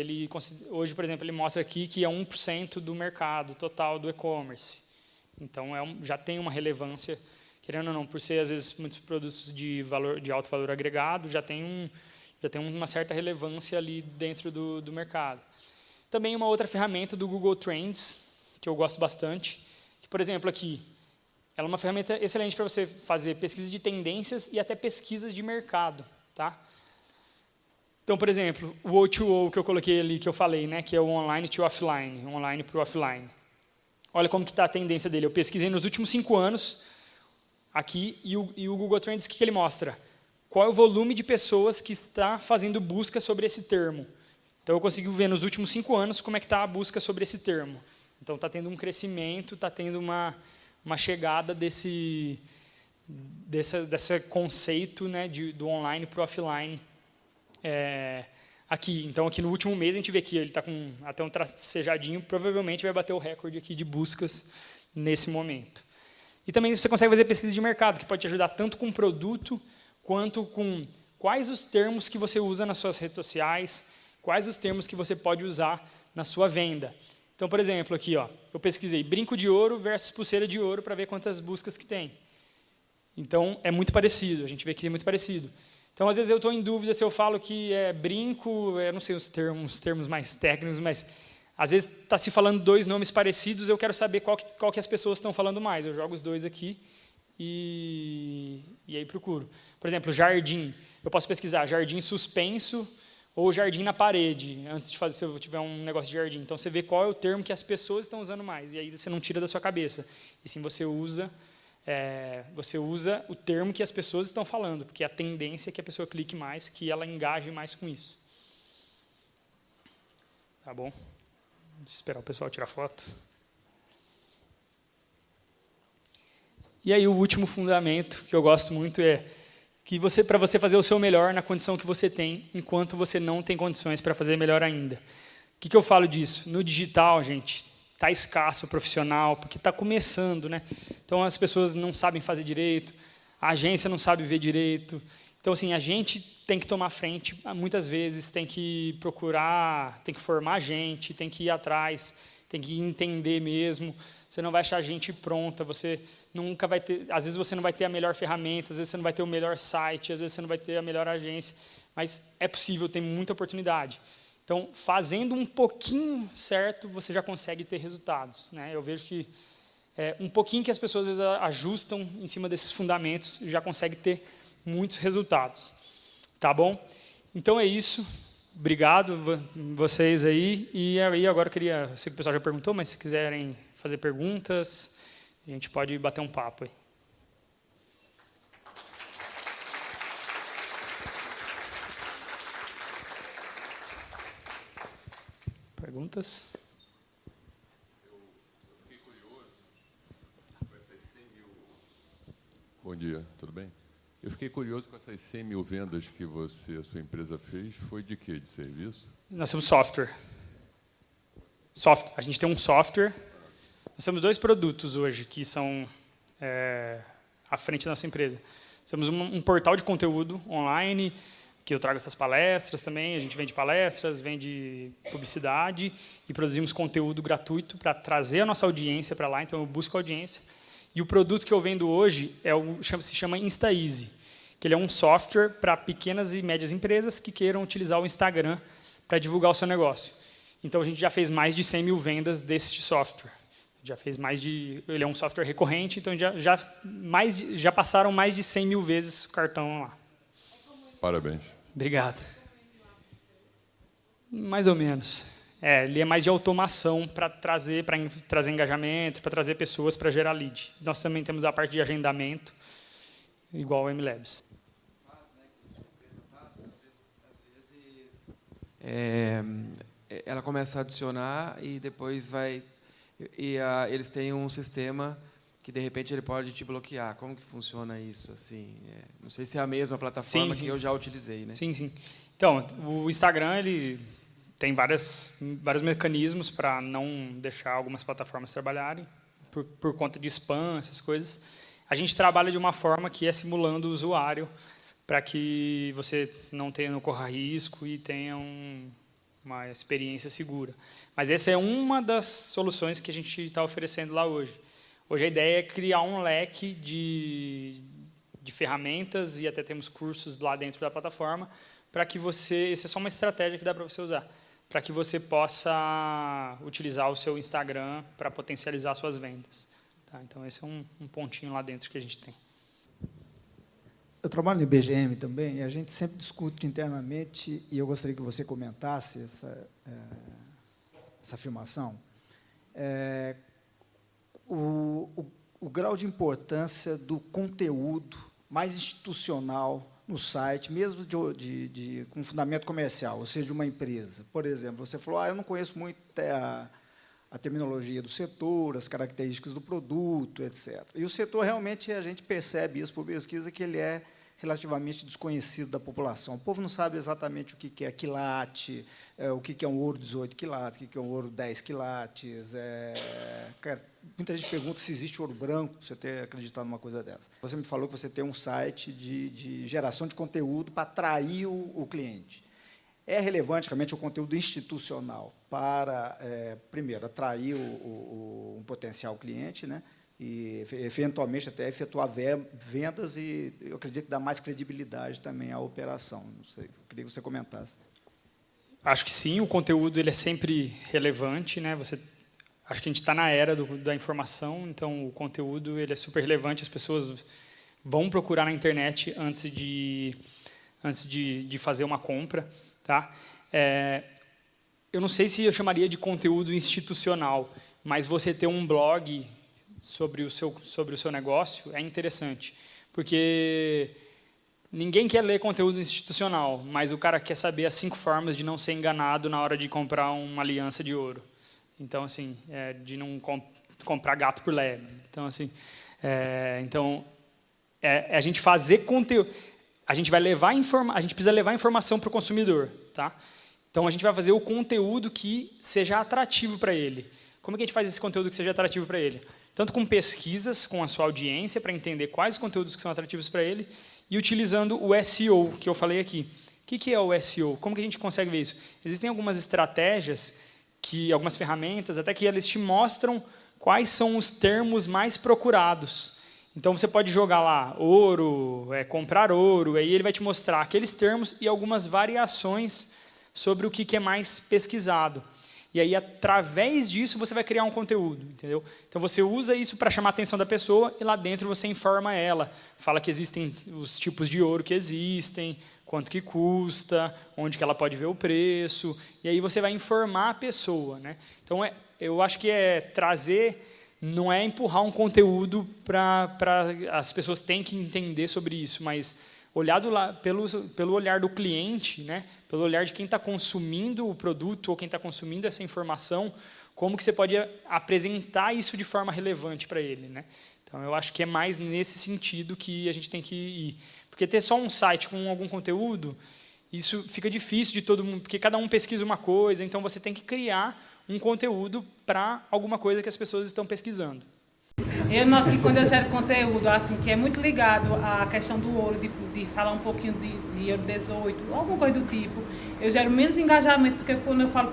hoje, por exemplo, ele mostra aqui que é 1% do mercado total do e-commerce. Então, já tem uma relevância, querendo ou não, por ser, às vezes, muitos produtos de alto valor agregado, já tem uma certa relevância ali dentro do mercado. Também uma outra ferramenta do Google Trends, que eu gosto bastante, que, por exemplo, aqui, ela é uma ferramenta excelente para você fazer pesquisa de tendências e até pesquisas de mercado. Tá? Então, por exemplo, o O2O que eu coloquei ali, que eu falei, né, que é o online to offline, online para o offline. Olha como está a tendência dele. Eu pesquisei nos últimos 5 anos, aqui, e o Google Trends, o que ele mostra? Qual é o volume de pessoas que está fazendo busca sobre esse termo? Então, eu consigo ver nos últimos 5 anos como é que está a busca sobre esse termo. Então, está tendo um crescimento, está tendo uma chegada desse conceito, né, do online para o offline aqui. Então, aqui no último mês, a gente vê que ele está com até um tracejadinho, provavelmente vai bater o recorde aqui de buscas nesse momento. E também você consegue fazer pesquisa de mercado, que pode te ajudar tanto com produto, quanto com quais os termos que você usa nas suas redes sociais, quais os termos que você pode usar na sua venda. Então, por exemplo, aqui, eu pesquisei brinco de ouro versus pulseira de ouro para ver quantas buscas que tem. Então, é muito parecido, a gente vê que é muito parecido. Então, às vezes, eu estou em dúvida se eu falo que é brinco, eu não sei os termos mais técnicos, mas às vezes está se falando 2 nomes parecidos, eu quero saber qual que as pessoas estão falando mais. Eu jogo os 2 aqui e aí procuro. Por exemplo, jardim. Eu posso pesquisar jardim suspenso ou jardim na parede, antes de fazer, se eu tiver um negócio de jardim. Então, você vê qual é o termo que as pessoas estão usando mais, e aí você não tira da sua cabeça. E sim, você usa o termo que as pessoas estão falando, porque a tendência é que a pessoa clique mais, que ela engaje mais com isso. Tá bom? Deixa eu esperar o pessoal tirar foto. E aí, o último fundamento que eu gosto muito é que para você fazer o seu melhor na condição que você tem, enquanto você não tem condições para fazer melhor ainda. O que eu falo disso? No digital, gente, está escasso o profissional, porque está começando, né? Então, as pessoas não sabem fazer direito, a agência não sabe ver direito. Então, assim, a gente tem que tomar frente, muitas vezes tem que procurar, tem que formar gente, tem que ir atrás, tem que entender mesmo. você não vai achar gente pronta, você nunca vai ter, às vezes você não vai ter a melhor ferramenta, às vezes você não vai ter o melhor site, às vezes você não vai ter a melhor agência, mas é possível, tem muita oportunidade. Então, fazendo um pouquinho certo, você já consegue ter resultados, né? Eu vejo que um pouquinho que as pessoas às vezes ajustam em cima desses fundamentos já consegue ter muitos resultados. Tá bom? Então é isso. Obrigado vocês aí. E aí agora eu queria, eu sei que o pessoal já perguntou, mas se quiserem fazer perguntas, a gente pode bater um papo aí. Perguntas? Eu fiquei curioso com essas 100 mil... Bom dia, tudo bem? Eu fiquei curioso com essas 100 mil vendas que a sua empresa fez. Foi de quê? De serviço? Nós temos software. A gente tem um software. Nós temos 2 produtos hoje que são à frente da nossa empresa. Temos um portal de conteúdo online, que eu trago essas palestras também, a gente vende palestras, vende publicidade e produzimos conteúdo gratuito para trazer a nossa audiência para lá, então eu busco audiência. E o produto que eu vendo hoje se chama InstaEasy, que ele é um software para pequenas e médias empresas que queiram utilizar o Instagram para divulgar o seu negócio. Então, a gente já fez mais de 100 mil vendas desse software. Ele é um software recorrente, então já passaram mais de 100 mil vezes o cartão lá. Parabéns. Obrigado. Mais ou menos. Ele é mais de automação para trazer engajamento, para trazer pessoas, para gerar lead. Nós também temos a parte de agendamento, igual ao MLabs. Ela começa a adicionar e depois vai... eles têm um sistema que, de repente, ele pode te bloquear. Como que funciona isso? Assim, não sei se é a mesma plataforma que eu já utilizei. Né? Sim, sim. Então, o Instagram ele tem vários mecanismos para não deixar algumas plataformas trabalharem, por conta de spam, essas coisas. A gente trabalha de uma forma que é simulando o usuário para que você não corra risco e tenha uma experiência segura. Mas essa é uma das soluções que a gente está oferecendo lá hoje. Hoje a ideia é criar um leque de ferramentas, e até temos cursos lá dentro da plataforma, para que essa é só uma estratégia que dá para você usar, para que você possa utilizar o seu Instagram para potencializar suas vendas. Tá? Então, esse é um pontinho lá dentro que a gente tem. Eu trabalho no IBGM também, e a gente sempre discute internamente, e eu gostaria que você comentasse essa afirmação. O grau de importância do conteúdo mais institucional no site, mesmo com fundamento comercial, ou seja, de uma empresa. Por exemplo, você falou, eu não conheço muito a terminologia do setor, as características do produto, etc. E o setor, realmente, a gente percebe isso por pesquisa, que ele é relativamente desconhecido da população. O povo não sabe exatamente o que é quilate, o que é um ouro 18 quilates, o que é um ouro 10 quilates. Muita gente pergunta se existe ouro branco, você ter acreditado numa coisa dessa. Você me falou que você tem um site de geração de conteúdo para atrair o cliente. É relevante, realmente, o conteúdo institucional para, primeiro, atrair um potencial cliente, né? E, eventualmente, até efetuar vendas e, eu acredito, que dá mais credibilidade também à operação. Não sei, eu queria que você comentasse. Acho que sim, o conteúdo ele é sempre relevante, né? Acho que a gente está na era da informação, então o conteúdo ele é super relevante, as pessoas vão procurar na internet antes de fazer uma compra. Tá? Eu não sei se eu chamaria de conteúdo institucional, mas você ter um blog sobre o seu negócio é interessante, porque ninguém quer ler conteúdo institucional, mas o cara quer saber as 5 formas de não ser enganado na hora de comprar uma aliança de ouro. Então, assim, de não comprar gato por lebre. Então, assim, a gente fazer conteúdo. A gente precisa levar informação para o consumidor, tá? Então a gente vai fazer o conteúdo que seja atrativo para ele. Como é que a gente faz esse conteúdo que seja atrativo para ele? Tanto com pesquisas com a sua audiência para entender quais os conteúdos que são atrativos para ele e utilizando o SEO que eu falei aqui. O que é o SEO? Como que a gente consegue ver isso? Existem algumas estratégias algumas ferramentas até que eles te mostram quais são os termos mais procurados. Então, você pode jogar lá ouro, comprar ouro, aí ele vai te mostrar aqueles termos e algumas variações sobre o que é mais pesquisado. E aí, através disso, você vai criar um conteúdo, entendeu? Então, você usa isso para chamar a atenção da pessoa e lá dentro você informa ela. Fala que existem os tipos de ouro que existem, quanto que custa, onde que ela pode ver o preço, e aí você vai informar a pessoa, né? Então, eu acho que trazer... Não é empurrar um conteúdo para as pessoas têm que entender sobre isso, mas olhado lá pelo olhar do cliente, né, pelo olhar de quem está consumindo o produto ou quem está consumindo essa informação, como que você pode apresentar isso de forma relevante para ele, né? Então, eu acho que é mais nesse sentido que a gente tem que ir. Porque ter só um site com algum conteúdo, isso fica difícil de todo mundo, porque cada um pesquisa uma coisa, então você tem que criar um conteúdo para alguma coisa que as pessoas estão pesquisando. Eu noto que quando eu gero conteúdo, assim, que é muito ligado à questão do ouro, de falar um pouquinho de ouro 18, alguma coisa do tipo, eu gero menos engajamento do que quando eu falo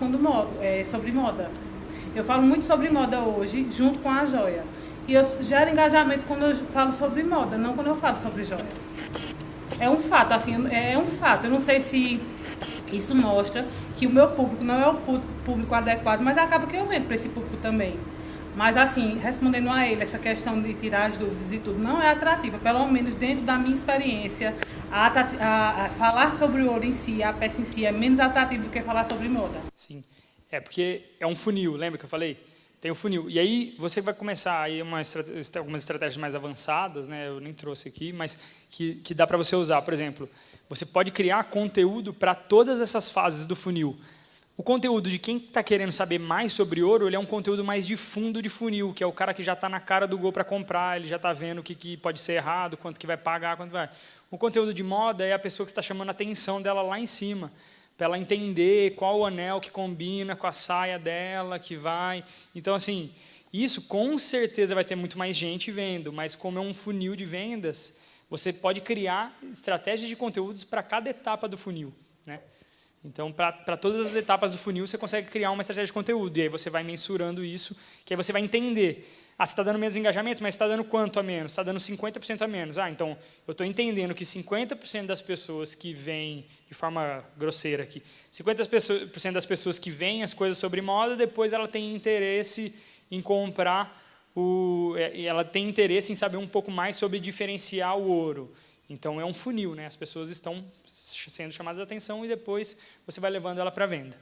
sobre moda. Eu falo muito sobre moda hoje, junto com a joia. E eu gero engajamento quando eu falo sobre moda, não quando eu falo sobre joia. É um fato, assim, é um fato. Eu não sei se isso mostra que o meu público não é o público adequado, mas acaba que eu vendo para esse público também. Mas, assim, respondendo a ele, essa questão de tirar as dúvidas e tudo, não é atrativa, pelo menos dentro da minha experiência, falar sobre o ouro em si, a peça em si, é menos atrativo do que falar sobre moda. Sim, porque é um funil, lembra que eu falei? Tem o funil. E aí você vai começar aí algumas estratégias mais avançadas, né? Eu nem trouxe aqui, mas que dá para você usar. Por exemplo, você pode criar conteúdo para todas essas fases do funil. O conteúdo de quem está querendo saber mais sobre ouro, ele é um conteúdo mais de fundo de funil, que é o cara que já está na cara do gol para comprar, ele já está vendo o que pode ser errado, quanto que vai pagar, quanto vai. O conteúdo de moda é a pessoa que está chamando a atenção dela lá em cima, para ela entender qual o anel que combina com a saia dela, que vai... Então, assim, isso com certeza vai ter muito mais gente vendo, mas como é um funil de vendas, você pode criar estratégias de conteúdos para cada etapa do funil, né? Então, para todas as etapas do funil, você consegue criar uma estratégia de conteúdo, e aí você vai mensurando isso, que aí você vai entender. Ah, você está dando menos engajamento, mas está dando quanto a menos? Está dando 50% a menos. Ah, então, eu estou entendendo que 50% das pessoas que vêm, de forma grosseira aqui, 50% das pessoas que veem as coisas sobre moda, depois ela tem interesse em comprar, ela tem interesse em saber um pouco mais sobre diferenciar o ouro. Então, é um funil, né? As pessoas estão sendo chamadas a atenção e depois você vai levando ela para a venda.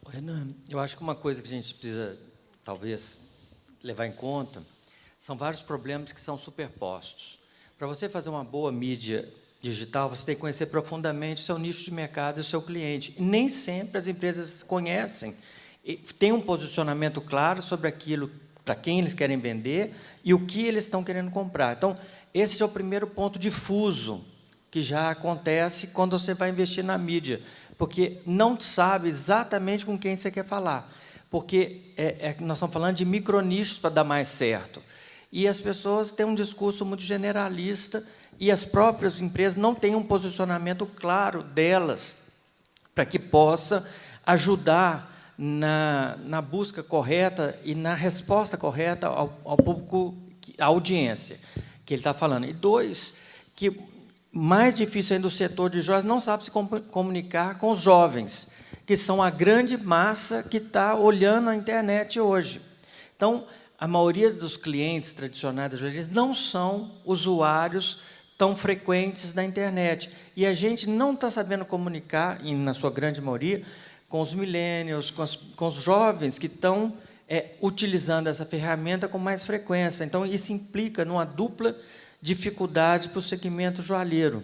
Renan, eu acho que uma coisa que a gente precisa, talvez, levar em conta são vários problemas que são superpostos. Para você fazer uma boa mídia digital, você tem que conhecer profundamente o seu nicho de mercado e o seu cliente. E nem sempre as empresas conhecem, têm um posicionamento claro sobre aquilo para quem eles querem vender e o que eles estão querendo comprar. Então, esse é o primeiro ponto difuso que já acontece quando você vai investir na mídia, porque não sabe exatamente com quem você quer falar, porque nós estamos falando de micronichos para dar mais certo. E as pessoas têm um discurso muito generalista e as próprias empresas não têm um posicionamento claro delas para que possa ajudar na busca correta e na resposta correta ao público, à audiência que ele está falando. E dois, que mais difícil ainda, o setor de joias não sabe se comunicar com os jovens, que são a grande massa que está olhando a internet hoje. Então, a maioria dos clientes tradicionais das joias não são usuários tão frequentes da internet. E a gente não está sabendo comunicar, na sua grande maioria, com os millennials, com os jovens que estão utilizando essa ferramenta com mais frequência. Então, isso implica numa dupla dificuldade para o segmento joalheiro.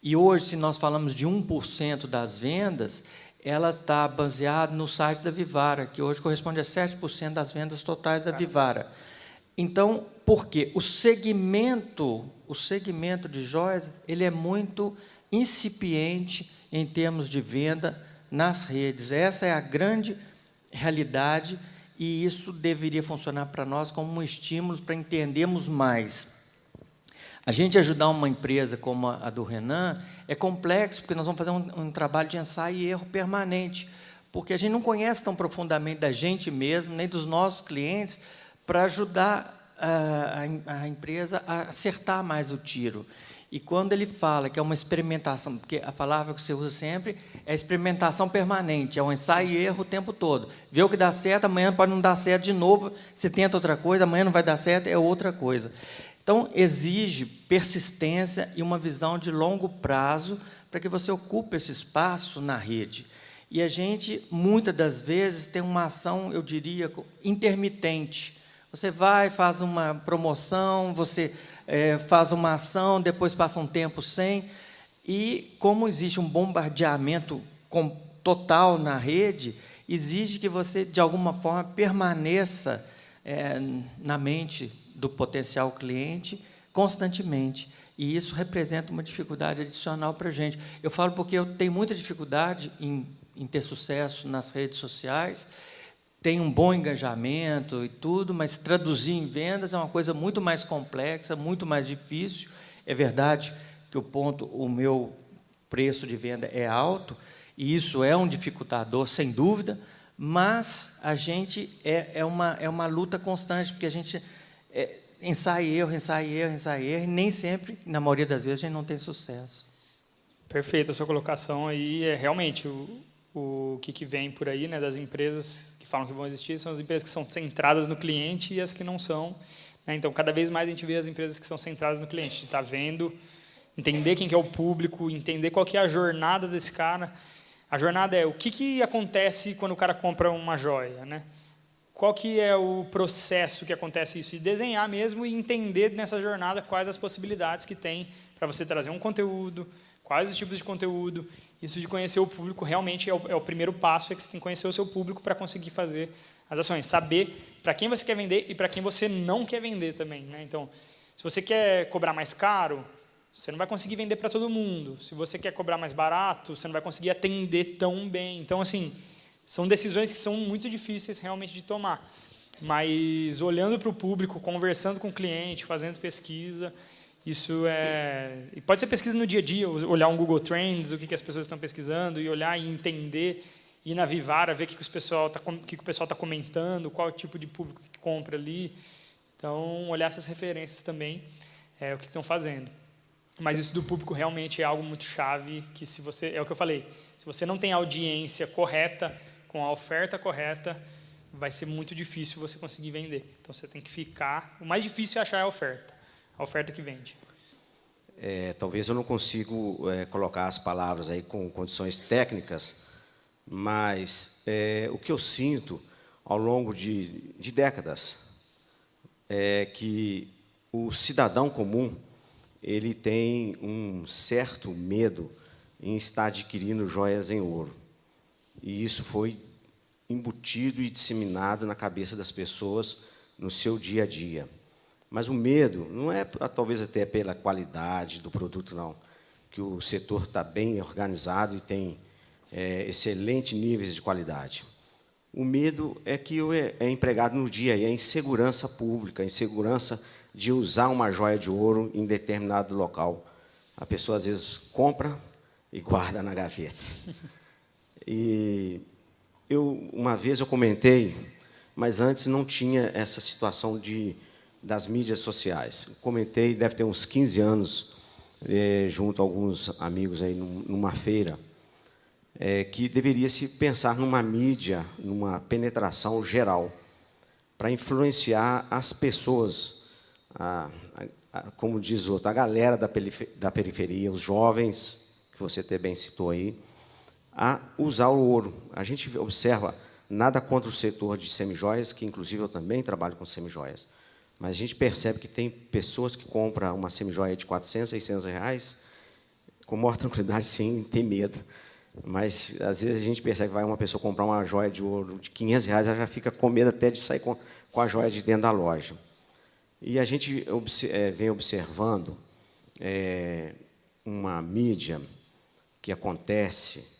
E hoje, se nós falamos de 1% das vendas, ela está baseada no site da Vivara, que hoje corresponde a 7% das vendas totais da Vivara. Então, por quê? O segmento de joias, ele é muito incipiente em termos de venda nas redes. Essa é a grande realidade e isso deveria funcionar para nós como um estímulo para entendermos mais. A gente ajudar uma empresa como a do Renan é complexo, porque nós vamos fazer um trabalho de ensaio e erro permanente, porque a gente não conhece tão profundamente da gente mesmo, nem dos nossos clientes, para ajudar a empresa a acertar mais o tiro. E quando ele fala que é uma experimentação, porque a palavra que você usa sempre é experimentação permanente, é um ensaio e erro o tempo todo. Vê o que dá certo, amanhã pode não dar certo de novo, você tenta outra coisa, amanhã não vai dar certo, é outra coisa. Então, exige persistência e uma visão de longo prazo para que você ocupe esse espaço na rede. E a gente, muitas das vezes, tem uma ação, eu diria, intermitente. Você vai, faz uma promoção, você faz uma ação, depois passa um tempo sem. E, como existe um bombardeamento total na rede, exige que você, de alguma forma, permaneça na mente do potencial cliente constantemente. E isso representa uma dificuldade adicional para a gente. Eu falo porque eu tenho muita dificuldade em ter sucesso nas redes sociais, tem um bom engajamento e tudo, mas traduzir em vendas é uma coisa muito mais complexa, muito mais difícil. É verdade que o meu preço de venda é alto, e isso é um dificultador, sem dúvida, mas a gente é uma luta constante, porque a gente ensaia erro, e nem sempre, na maioria das vezes, a gente não tem sucesso. Perfeito a sua colocação aí. Realmente, o que vem por aí, né, das empresas que falam que vão existir, são as empresas que são centradas no cliente e as que não são. Né? Então, cada vez mais a gente vê as empresas que são centradas no cliente, de estar vendo, entender quem que é o público, entender qual que é a jornada desse cara. A jornada é o que acontece quando o cara compra uma joia, né? Qual que é o processo que acontece isso? E desenhar mesmo e entender nessa jornada quais as possibilidades que tem para você trazer um conteúdo, quais os tipos de conteúdo. Isso de conhecer o público realmente é o primeiro passo, é que você tem que conhecer o seu público para conseguir fazer as ações. Saber para quem você quer vender e para quem você não quer vender também. Né? Então, se você quer cobrar mais caro, você não vai conseguir vender para todo mundo. Se você quer cobrar mais barato, você não vai conseguir atender tão bem. Então, assim, são decisões que são muito difíceis realmente de tomar. Mas olhando para o público, conversando com o cliente, fazendo pesquisa, isso e pode ser pesquisa no dia a dia, olhar um Google Trends, o que as pessoas estão pesquisando, e olhar e entender, ir na Vivara, ver o que o pessoal está comentando, qual tipo de público que compra ali. Então, olhar essas referências também, o que estão fazendo. Mas isso do público realmente é algo muito chave, que é o que eu falei, se você não tem a audiência correta, com a oferta correta, vai ser muito difícil você conseguir vender. Então, você tem que ficar... O mais difícil é achar a oferta que vende. Talvez eu não consiga colocar as palavras aí com condições técnicas, mas o que eu sinto ao longo de décadas é que o cidadão comum ele tem um certo medo em estar adquirindo joias em ouro. E isso foi embutido e disseminado na cabeça das pessoas no seu dia a dia. Mas o medo não é, talvez, até pela qualidade do produto, não, que o setor está bem organizado e tem excelentes níveis de qualidade. O medo é que é empregado no dia, e a insegurança pública, a insegurança de usar uma joia de ouro em determinado local. A pessoa, às vezes, compra e guarda na gaveta. E uma vez eu comentei, mas antes não tinha essa situação das mídias sociais. Comentei, deve ter uns 15 anos, junto a alguns amigos aí numa feira, que deveria se pensar numa mídia, numa penetração geral, para influenciar as pessoas, como diz o outro, a galera da periferia, os jovens, que você até bem citou aí, a usar o ouro. A gente observa, nada contra o setor de semijoias, que, inclusive, eu também trabalho com semijoias, mas a gente percebe que tem pessoas que compram uma semijoia de 400, 600 reais com maior tranquilidade, sem ter medo. Mas, às vezes, a gente percebe que vai uma pessoa comprar uma joia de ouro de 500 reais, ela já fica com medo até de sair com a joia de dentro da loja. E a gente vem observando uma mídia que acontece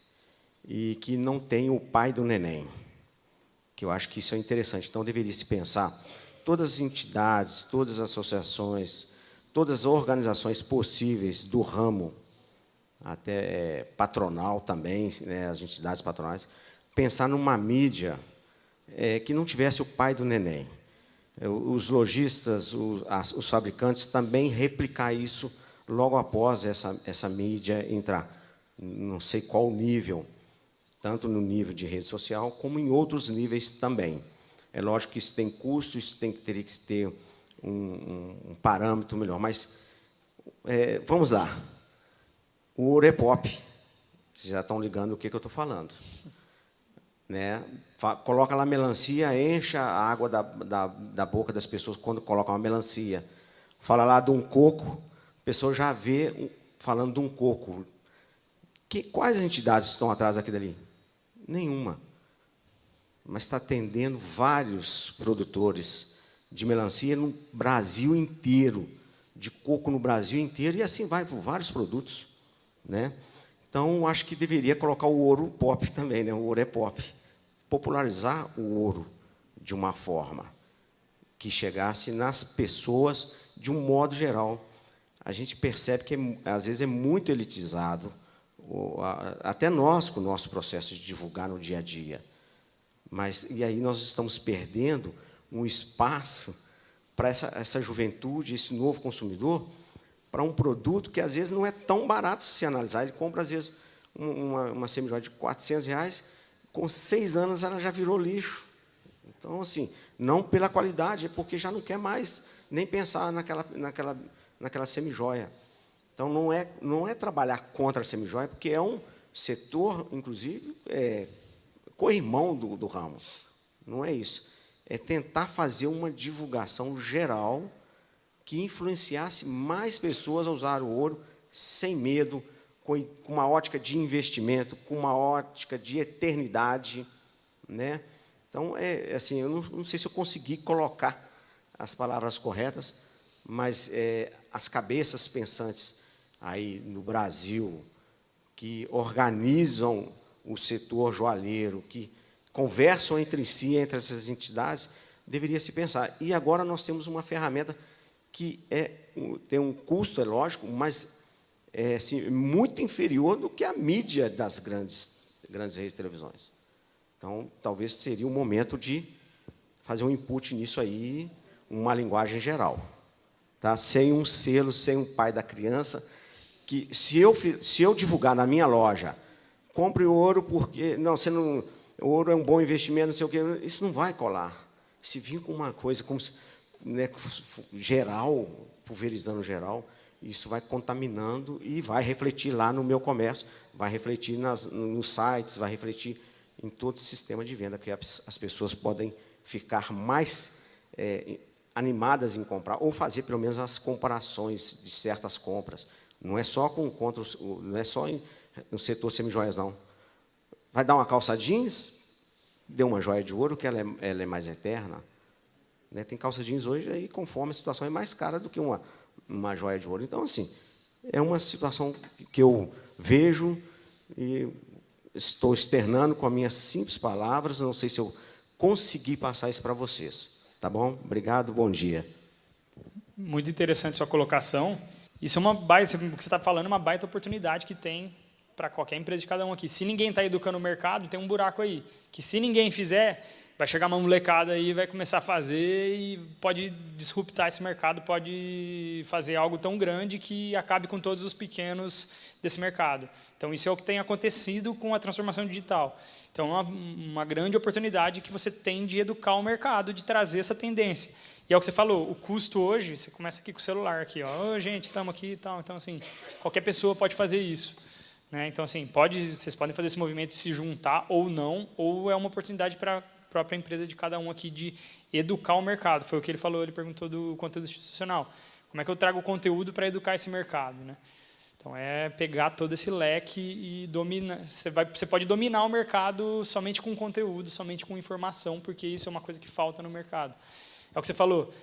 e que não tem o pai do neném, que eu acho que isso é interessante. Então, deveria se pensar todas as entidades, todas as associações, todas as organizações possíveis do ramo, até patronal também, né, as entidades patronais, pensar numa mídia que não tivesse o pai do neném. Os lojistas, os fabricantes também replicar isso logo após essa mídia entrar. Não sei qual nível, tanto no nível de rede social, como em outros níveis também. É lógico que isso tem custo, isso teria que ter um parâmetro melhor. Mas, vamos lá. O ouro é pop. Vocês já estão ligando o que eu estou falando. Né? Coloca lá melancia, enche a água da boca das pessoas quando coloca uma melancia. Fala lá de um coco, a pessoa já vê falando de um coco. Quais entidades estão atrás daquilo ali? Nenhuma. Mas está atendendo vários produtores de melancia no Brasil inteiro, de coco no Brasil inteiro, e assim vai por vários produtos. Né? Então, acho que deveria colocar o ouro pop também, né? O ouro é pop. Popularizar o ouro de uma forma que chegasse nas pessoas de um modo geral. A gente percebe que, às vezes, é muito elitizado, até nós, com o nosso processo de divulgar no dia a dia. E aí nós estamos perdendo um espaço para essa juventude, esse novo consumidor, para um produto que, às vezes, não é tão barato se analisar. Ele compra, às vezes, uma semijoia de R$400, com 6 anos ela já virou lixo. Então, assim, não pela qualidade, é porque já não quer mais nem pensar naquela semijoia. Então, não é trabalhar contra a semijoia, porque é um setor, inclusive, co-irmão do ramo. Não é isso. É tentar fazer uma divulgação geral que influenciasse mais pessoas a usar o ouro sem medo, com uma ótica de investimento, com uma ótica de eternidade. Né? Então, assim, eu não sei se eu consegui colocar as palavras corretas, mas as cabeças pensantes aí no Brasil, que organizam o setor joalheiro, que conversam entre si, entre essas entidades, deveria se pensar. E agora nós temos uma ferramenta que tem um custo, é lógico, mas assim, muito inferior do que a mídia das grandes redes de televisões. Então, talvez seria o momento de fazer um input nisso aí, uma linguagem geral. Tá? Sem um selo, sem um pai da criança, que se eu divulgar na minha loja, compre ouro porque o ouro é um bom investimento, não sei o quê, isso não vai colar. Se vir com uma coisa como, né, geral, pulverizando geral, isso vai contaminando e vai refletir lá no meu comércio, vai refletir nos sites, vai refletir em todo o sistema de venda, que as pessoas podem ficar mais animadas em comprar, ou fazer, pelo menos, as comparações de certas compras. Não é só não é só no setor semijoias, não. Vai dar uma calça jeans, dê uma joia de ouro, que ela é mais eterna. Né? Tem calça jeans hoje, aí, conforme a situação, é mais cara do que uma joia de ouro. Então, assim, é uma situação que eu vejo e estou externando com as minhas simples palavras. Não sei se eu consegui passar isso para vocês. Tá bom? Obrigado, bom dia. Muito interessante sua colocação. Isso é uma baita, o que você está falando, é uma baita oportunidade que tem para qualquer empresa de cada um aqui. Se ninguém está educando o mercado, tem um buraco aí. Que se ninguém fizer, vai chegar uma molecada aí, vai começar a fazer e pode disruptar esse mercado, pode fazer algo tão grande que acabe com todos os pequenos desse mercado. Então, isso é o que tem acontecido com a transformação digital. Então, é uma grande oportunidade que você tem de educar o mercado, de trazer essa tendência. E é o que você falou, o custo hoje, você começa aqui com o celular, aqui, ó, gente, estamos aqui e tal. Então, assim, qualquer pessoa pode fazer isso. Né? Então, assim, vocês podem fazer esse movimento de se juntar ou não, ou é uma oportunidade para a própria empresa de cada um aqui de educar o mercado. Foi o que ele falou, ele perguntou do conteúdo institucional. Como é que eu trago o conteúdo para educar esse mercado? Né? Então, é pegar todo esse leque e dominar. Você pode dominar o mercado somente com conteúdo, somente com informação, porque isso é uma coisa que falta no mercado. É o que você falou.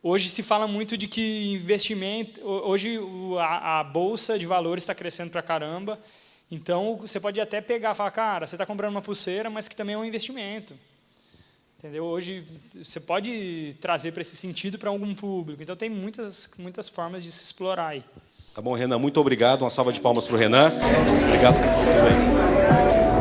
Hoje se fala muito de que investimento... Hoje a bolsa de valores está crescendo para caramba. Então, você pode até pegar e falar, cara, você está comprando uma pulseira, mas que também é um investimento. Entendeu? Hoje, você pode trazer para esse sentido para algum público. Então, tem muitas formas de se explorar aí. Tá bom, Renan, muito obrigado. Uma salva de palmas para o Renan. Obrigado por tudo aí.